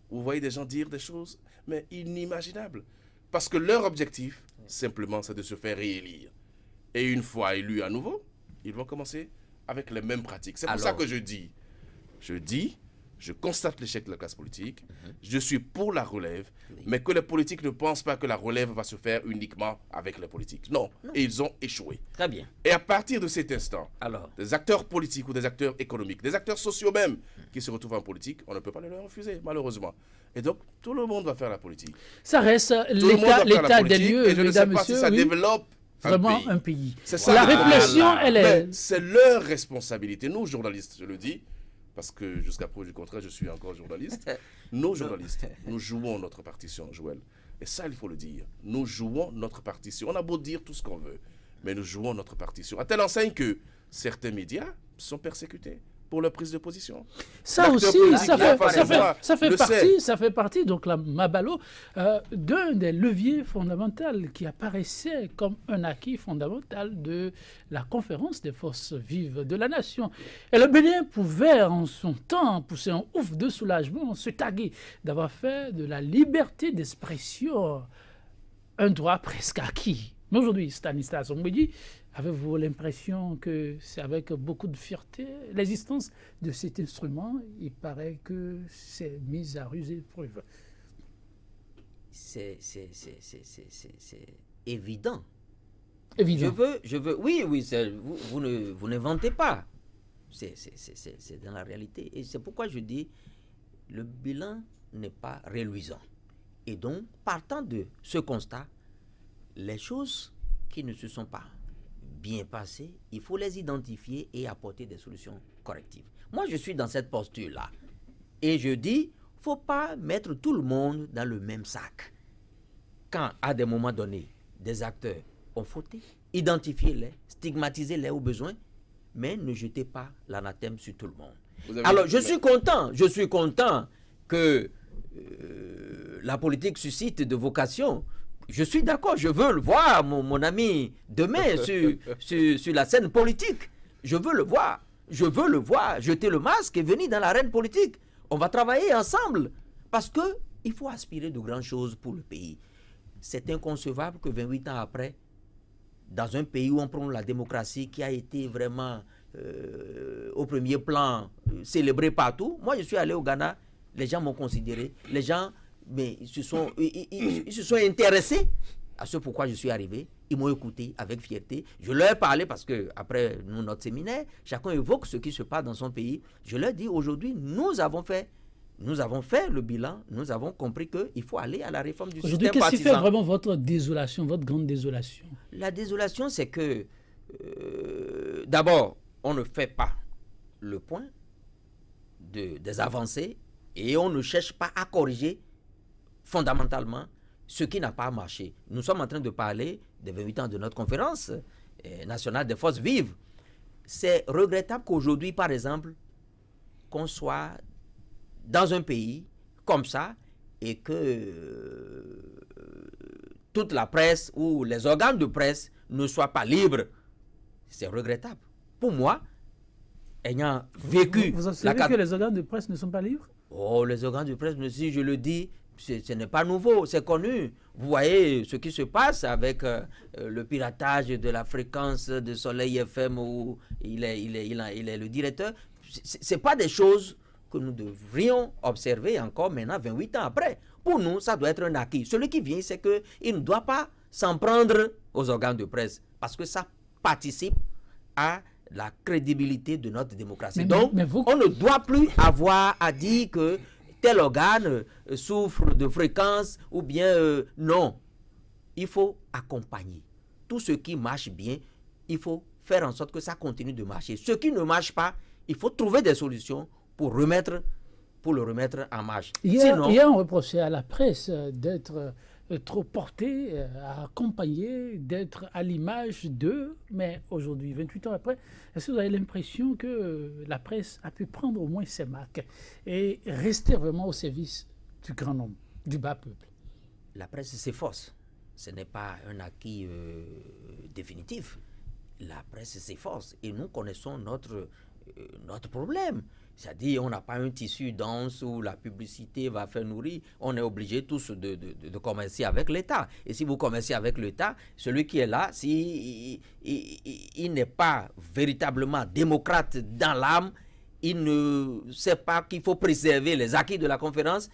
vous voyez des gens dire des choses, mais inimaginables. Parce que leur objectif, simplement, c'est de se faire réélire. Et une fois élus à nouveau, ils vont commencer avec les mêmes pratiques. C'est pour ça que je dis, Je constate l'échec de la classe politique. Je suis pour la relève, mais que les politiques ne pensent pas que la relève va se faire uniquement avec les politiques. Non, et ils ont échoué. Très bien. Et à partir de cet instant, Alors, des acteurs politiques ou des acteurs économiques, des acteurs sociaux même, qui se retrouvent en politique, on ne peut pas les leur refuser, malheureusement. Et donc, tout le monde va faire la politique. Ça reste Tout le monde va faire la l'état des politique, lieux, et je ne sais mesdames, pas si messieurs, ça oui. développe Vraiment un pays. C'est ça. La réflexion, elle est... Mais c'est leur responsabilité. Nous, journalistes, je le dis, parce que jusqu'à preuve du contraire, je suis encore journaliste. Nos journalistes, nous jouons notre partition, Joël. Et ça, il faut le dire. Nous jouons notre partition. On a beau dire tout ce qu'on veut, mais nous jouons notre partition. À telle enseigne que certains médias sont persécutés pour leur prise de position. Ça aussi, ça fait partie, donc la Mabalo, d'un des leviers fondamentaux qui apparaissait comme un acquis fondamental de la conférence des forces vives de la nation. Et le Bénin pouvait en son temps pousser un ouf de soulagement, se taguer d'avoir fait de la liberté d'expression un droit presque acquis. Mais aujourd'hui, Stanislas Ombedi, avez-vous l'impression que c'est avec beaucoup de fierté l'existence de cet instrument? Il paraît que c'est mis à rude épreuve. C'est évident. Évident. Oui, vous n'inventez pas. C'est dans la réalité. Et c'est pourquoi je dis, le bilan n'est pas reluisant. Et donc, partant de ce constat, les choses qui ne se sont pas bien passées, il faut les identifier et apporter des solutions correctives. Moi, je suis dans cette posture-là. Et je dis, il ne faut pas mettre tout le monde dans le même sac. Quand, à des moments donnés, des acteurs ont fauté, identifiez-les, stigmatisez-les au besoin, mais ne jetez pas l'anathème sur tout le monde. Alors, je suis content que la politique suscite de vocation. Je suis d'accord, je veux le voir, mon ami, demain sur la scène politique. Je veux le voir, jeter le masque et venir dans l'arène politique. On va travailler ensemble parce qu'il faut aspirer de grandes choses pour le pays. C'est inconcevable que 28 ans après, dans un pays où on prend la démocratie qui a été vraiment au premier plan, célébrée partout. Moi, je suis allé au Ghana, les gens m'ont considéré, les gens... Mais ils se sont intéressés à ce pourquoi je suis arrivé. Ils m'ont écouté avec fierté. Je leur ai parlé parce que après notre séminaire, chacun évoque ce qui se passe dans son pays. Je leur dis aujourd'hui, nous avons fait le bilan, nous avons compris qu'il faut aller à la réforme du système partisan. Aujourd'hui, qu'est-ce qui fait vraiment votre désolation, votre grande désolation? La désolation, c'est que d'abord, on ne fait pas le point des avancées et on ne cherche pas à corriger fondamentalement ce qui n'a pas marché. Nous sommes en train de parler des 28 ans de notre conférence nationale des forces vives. C'est regrettable qu'aujourd'hui, par exemple, qu'on soit dans un pays comme ça et que toute la presse ou les organes de presse ne soient pas libres. C'est regrettable. Pour moi, ayant vécu... Vous observez que les organes de presse ne sont pas libres? Oh, les organes de presse, si je le dis, ce n'est pas nouveau, c'est connu. Vous voyez ce qui se passe avec le piratage de la fréquence de Soleil FM où il est le directeur. Ce n'est pas des choses que nous devrions observer encore maintenant, 28 ans après. Pour nous, ça doit être un acquis. Celui qui vient, c'est qu'il ne doit pas s'en prendre aux organes de presse parce que ça participe à la crédibilité de notre démocratie. Donc, on ne doit plus avoir à dire que tel organe souffre de fréquence ou bien non. Il faut accompagner. Tout ce qui marche bien, il faut faire en sorte que ça continue de marcher. Ce qui ne marche pas, il faut trouver des solutions pour le remettre en marche. Hier, on reprochait à la presse d'être trop portée à accompagner, d'être à l'image d'eux. Mais aujourd'hui, 28 ans après, est-ce que vous avez l'impression que la presse a pu prendre au moins ses marques et rester vraiment au service du grand nombre, du bas peuple? La presse s'efforce. Ce n'est pas un acquis définitif. La presse s'efforce et nous connaissons notre problème. C'est-à-dire, on n'a pas un tissu dense où la publicité va faire nourrir. On est obligé tous de commercer avec l'État. Et si vous commercez avec l'État, celui qui est là, il n'est pas véritablement démocrate dans l'âme, il ne sait pas qu'il faut préserver les acquis de la conférence,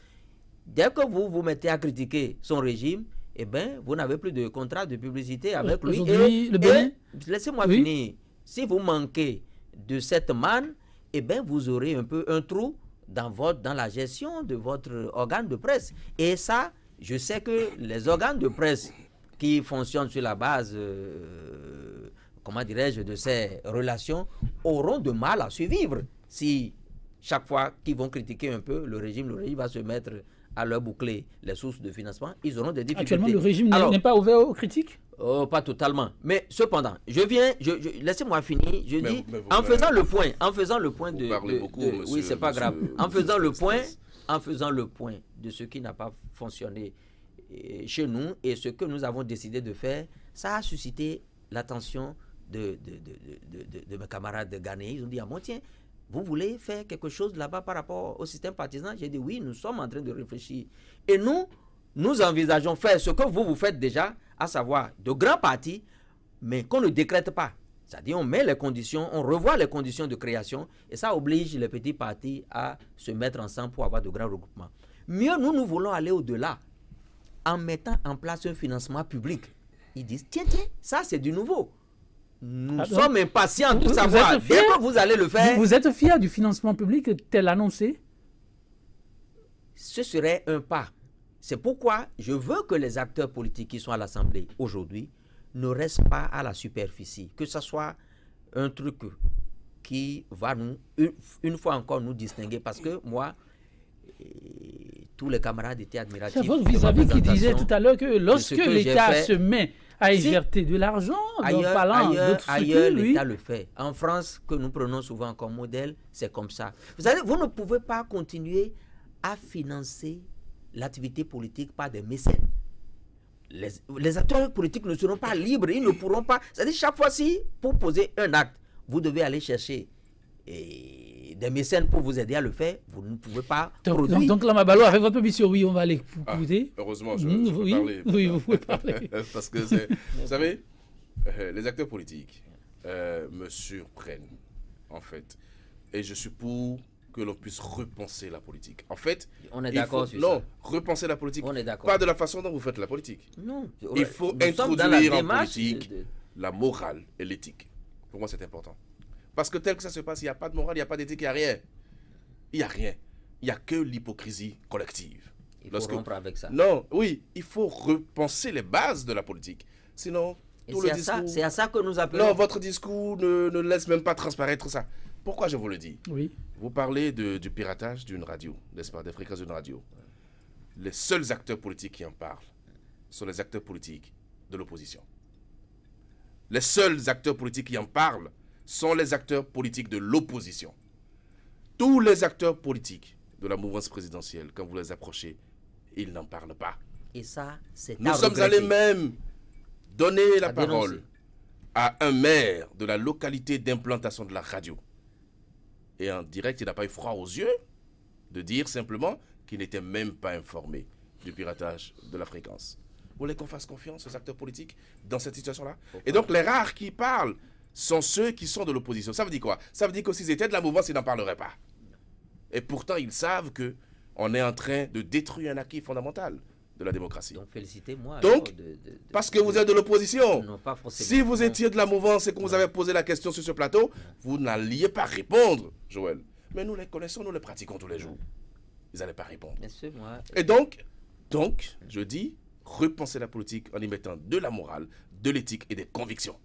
dès que vous vous mettez à critiquer son régime, eh ben, vous n'avez plus de contrat de publicité avec lui. Et laissez-moi finir. Si vous manquez de cette manne, eh ben, vous aurez un peu un trou dans la gestion de votre organe de presse. Et ça, je sais que les organes de presse qui fonctionnent sur la base, comment dirais-je, de ces relations, auront de mal à survivre. Si chaque fois qu'ils vont critiquer un peu le régime va se mettre à leur boucler les sources de financement, ils auront des difficultés. Actuellement, le régime n'est pas ouvert aux critiques? Pas totalement. Mais cependant, laissez-moi finir. Je dis, en faisant le point de oui, c'est pas grave. En faisant le point de ce qui n'a pas fonctionné chez nous et ce que nous avons décidé de faire, ça a suscité l'attention de mes camarades ghanéens. Ils ont dit, ah bon, tiens, vous voulez faire quelque chose là-bas par rapport au système partisan? J'ai dit, oui, nous sommes en train de réfléchir. Et nous envisageons faire ce que vous faites déjà, à savoir de grands partis, mais qu'on ne décrète pas. C'est-à-dire, on met les conditions, on revoit les conditions de création, et ça oblige les petits partis à se mettre ensemble pour avoir de grands regroupements. Mieux, nous voulons aller au-delà, en mettant en place un financement public. Ils disent, tiens, ça c'est du nouveau. Nous sommes impatients de savoir. Dès que vous allez le faire... Vous êtes fiers du financement public tel annoncé? Ce serait un pas. C'est pourquoi je veux que les acteurs politiques qui sont à l'Assemblée aujourd'hui ne restent pas à la superficie. Que ce soit un truc qui va nous, une fois encore, nous distinguer. Parce que moi, tous les camarades étaient admiratifs. C'est votre vis-à-vis qui disait tout à l'heure que lorsque l'État se met à éjercer de l'argent, ailleurs l'État le fait. En France, que nous prenons souvent comme modèle, c'est comme ça. Vous savez, vous ne pouvez pas continuer à financer l'activité politique par des mécènes. Les acteurs politiques ne seront pas libres, ils ne pourront pas. C'est-à-dire, chaque fois-ci, pour poser un acte, vous devez aller chercher des mécènes pour vous aider à le faire. Vous ne pouvez pas produire. Donc là, Mabalo, avec votre mission, oui, on va aller écouter. Heureusement, je peux parler. Oui, vous pouvez parler. Parce que, vous savez, les acteurs politiques me surprennent, en fait. Et je suis pour que l'on puisse repenser la politique. En fait, on est d'accord sur ça. Non, repenser la politique, pas de la façon dont vous faites la politique. Non. Il faut introduire en politique la morale et l'éthique. Pour moi, c'est important. Parce que tel que ça se passe, il n'y a pas de morale, il n'y a pas d'éthique, il n'y a rien. Il n'y a rien. Il n'y a que l'hypocrisie collective. Il faut rompre avec ça. Non, oui, il faut repenser les bases de la politique. Sinon, tout le discours... C'est à ça que nous appelons... Non, votre discours ne laisse même pas transparaître ça. Pourquoi je vous le dis? Oui. Vous parlez du piratage d'une radio, n'est-ce pas, des fréquences d'une radio. Les seuls acteurs politiques qui en parlent sont les acteurs politiques de l'opposition. Les seuls acteurs politiques qui en parlent sont les acteurs politiques de l'opposition. Tous les acteurs politiques de la mouvance présidentielle, quand vous les approchez, ils n'en parlent pas. Et ça, c'est Nous sommes allés même donner la parole à un maire de la localité d'implantation de la radio. Et en direct, il n'a pas eu froid aux yeux de dire simplement qu'il n'était même pas informé du piratage de la fréquence. Vous voulez qu'on fasse confiance aux acteurs politiques dans cette situation-là? Et donc, les rares qui parlent sont ceux qui sont de l'opposition. Ça veut dire quoi? Ça veut dire que s'ils étaient de la mouvance, ils n'en parleraient pas. Et pourtant, ils savent qu'on est en train de détruire un acquis fondamental de la démocratie. Donc, félicitez-moi. Donc, parce que vous êtes de l'opposition. Si vous étiez étiez de la mouvance et que vous avez posé la question sur ce plateau, vous n'alliez pas répondre, Joël. Mais nous les connaissons, nous les pratiquons tous les jours. Ils n'allaient pas répondre. Et donc, je dis, repenser la politique en y mettant de la morale, de l'éthique et des convictions.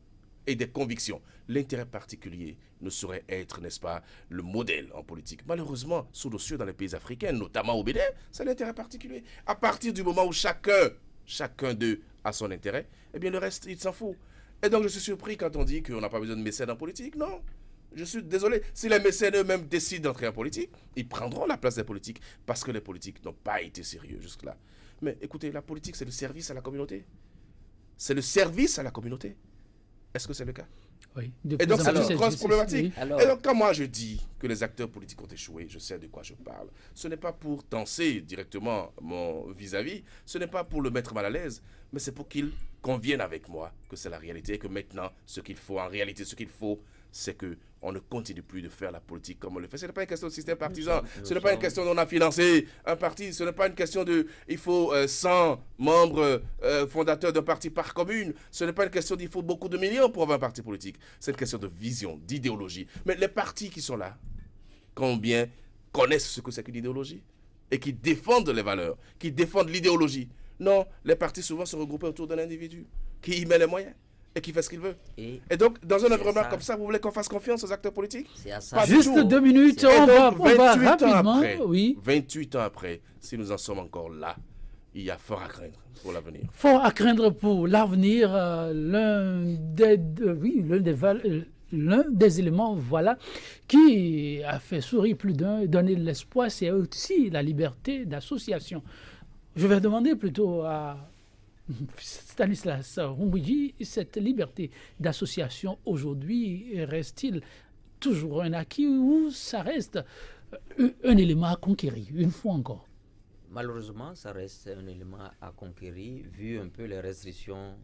L'intérêt particulier ne saurait être, n'est-ce pas, le modèle en politique. Malheureusement, sous nos cieux dans les pays africains, notamment au Bénin, c'est l'intérêt particulier. À partir du moment où chacun d'eux a son intérêt, eh bien le reste, il s'en fout. Et donc je suis surpris quand on dit qu'on n'a pas besoin de mécènes en politique. Non, je suis désolé. Si les mécènes eux-mêmes décident d'entrer en politique, ils prendront la place des politiques parce que les politiques n'ont pas été sérieux jusque-là. Mais écoutez, la politique, c'est le service à la communauté. C'est le service à la communauté. Est-ce que c'est le cas? Oui. Et donc, c'est une grosse problématique. Oui. Et donc, quand moi je dis que les acteurs politiques ont échoué, je sais de quoi je parle. Ce n'est pas pour tenser directement mon vis-à-vis, ce n'est pas pour le mettre mal à l'aise, mais c'est pour qu'il convienne avec moi que c'est la réalité et que maintenant, ce qu'il faut en réalité, ce qu'il faut, c'est qu'on ne continue plus de faire la politique comme on le fait. Ce n'est pas une question de système partisan, ce n'est pas une question d'on a financé un parti, ce n'est pas une question de il faut 100 membres fondateurs d'un parti par commune, ce n'est pas une question d'il faut beaucoup de millions pour avoir un parti politique. C'est une question de vision, d'idéologie. Mais les partis qui sont là, combien connaissent ce que c'est qu'une idéologie et qui défendent les valeurs, qui défendent l'idéologie. Non, les partis souvent se regroupent autour d'un individu qui y met les moyens et qui fait ce qu'il veut. Et donc, dans un environnement comme ça, vous voulez qu'on fasse confiance aux acteurs politiques? C'est à ça. Juste 2 minutes, on va rapidement. Après, oui. 28 ans après, si nous en sommes encore là, il y a fort à craindre pour l'avenir. Fort à craindre pour l'avenir. L'un des éléments, voilà, qui a fait sourire plus d'un, donner de l'espoir, c'est aussi la liberté d'association. Je vais demander plutôt à Stanislas Rumbouiji, cette liberté d'association aujourd'hui reste-t-il toujours un acquis ou ça reste un élément à conquérir, une fois encore? Malheureusement, ça reste un élément à conquérir, vu un peu les restrictions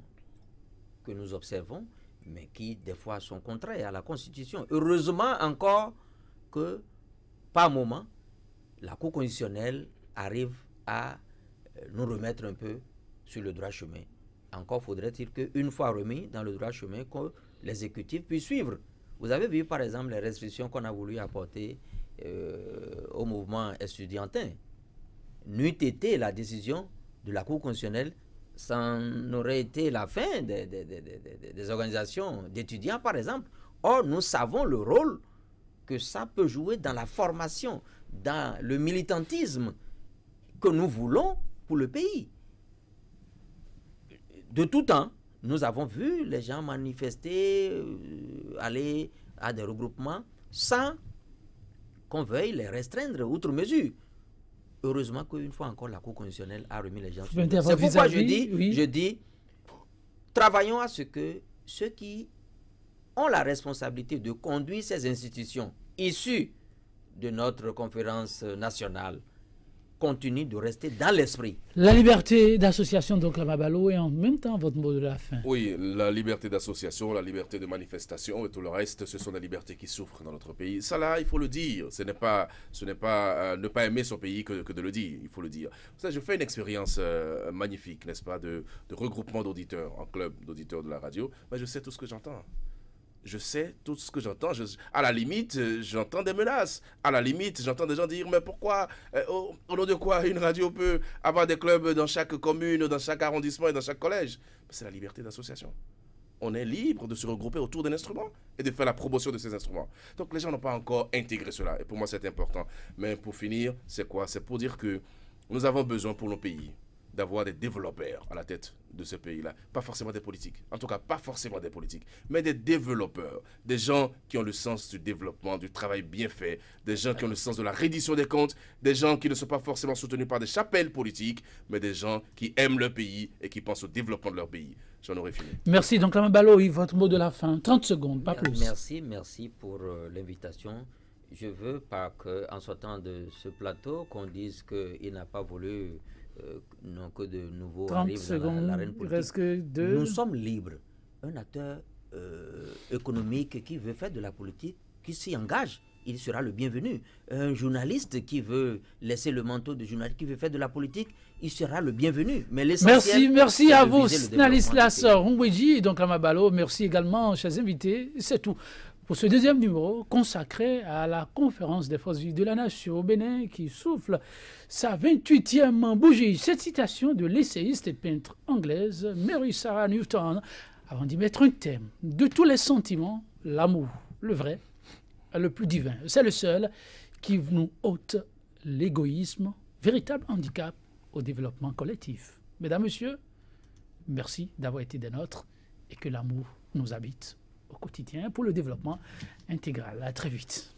que nous observons, mais qui, des fois, sont contraires à la Constitution. Heureusement encore que, par moment, la Cour constitutionnelle arrive à nous remettre un peu sur le droit chemin. Encore faudrait-il qu'une fois remis dans le droit chemin, que l'exécutif puisse suivre. Vous avez vu, par exemple, les restrictions qu'on a voulu apporter au mouvement estudiantin. N'eût été la décision de la Cour constitutionnelle, ça n'aurait été la fin des organisations d'étudiants, par exemple. Or, nous savons le rôle que ça peut jouer dans la formation, dans le militantisme que nous voulons pour le pays. De tout temps, nous avons vu les gens manifester, aller à des regroupements sans qu'on veuille les restreindre outre mesure. Heureusement qu'une fois encore, la Cour constitutionnelle a remis les gens sur le. C'est pourquoi je dis, travaillons à ce que ceux qui ont la responsabilité de conduire ces institutions issues de notre conférence nationale continue de rester dans l'esprit. La liberté d'association, donc, la Mabalo, et en même temps votre mot de la fin. Oui, la liberté d'association, la liberté de manifestation et tout le reste, ce sont des libertés qui souffrent dans notre pays. Ça là, il faut le dire. Ce n'est pas ne pas aimer son pays que de le dire, il faut le dire. Ça, je fais une expérience magnifique, n'est-ce pas, de regroupement d'auditeurs en club d'auditeurs de la radio. Mais je sais tout ce que j'entends. Je sais tout ce que j'entends. À la limite, j'entends des menaces. À la limite, j'entends des gens dire, mais pourquoi, au nom de quoi une radio peut avoir des clubs dans chaque commune, dans chaque arrondissement et dans chaque collège? C'est la liberté d'association. On est libre de se regrouper autour d'un instrument et de faire la promotion de ces instruments. Donc les gens n'ont pas encore intégré cela. Et pour moi, c'est important. Mais pour finir, c'est quoi? C'est pour dire que nous avons besoin pour nos pays d'avoir des développeurs à la tête de ce pays-là. Pas forcément des politiques. En tout cas, pas forcément des politiques. Mais des développeurs. Des gens qui ont le sens du développement, du travail bien fait. Des gens qui ont le sens de la reddition des comptes. Des gens qui ne sont pas forcément soutenus par des chapelles politiques, mais des gens qui aiment leur pays et qui pensent au développement de leur pays. J'en aurais fini. Merci. Donc, Mme Balo, votre mot de la fin. 30 secondes, pas plus. Merci pour l'invitation. Je veux pas qu'en sortant de ce plateau, qu'on dise qu'il n'a pas voulu... non, que de nouveaux arrivent dans l'arène politique. Nous sommes libres. Un acteur économique qui veut faire de la politique, qui s'y engage, il sera le bienvenu. Un journaliste qui veut laisser le manteau de journaliste, qui veut faire de la politique, il sera le bienvenu. Mais merci à vous, Stanislas Rumbouiji, donc Lama Balo. Merci également, chers invités. C'est tout pour ce deuxième numéro consacré à la conférence des forces vives de la nation au Bénin qui souffle sa 28e bougie. Cette citation de l'essayiste et peintre anglaise Mary Sarah Newton, avant d'y mettre un thème de tous les sentiments, l'amour, le vrai, le plus divin. C'est le seul qui nous ôte l'égoïsme, véritable handicap au développement collectif. Mesdames, Messieurs, merci d'avoir été des nôtres et que l'amour nous habite au quotidien pour le développement intégral. À très vite.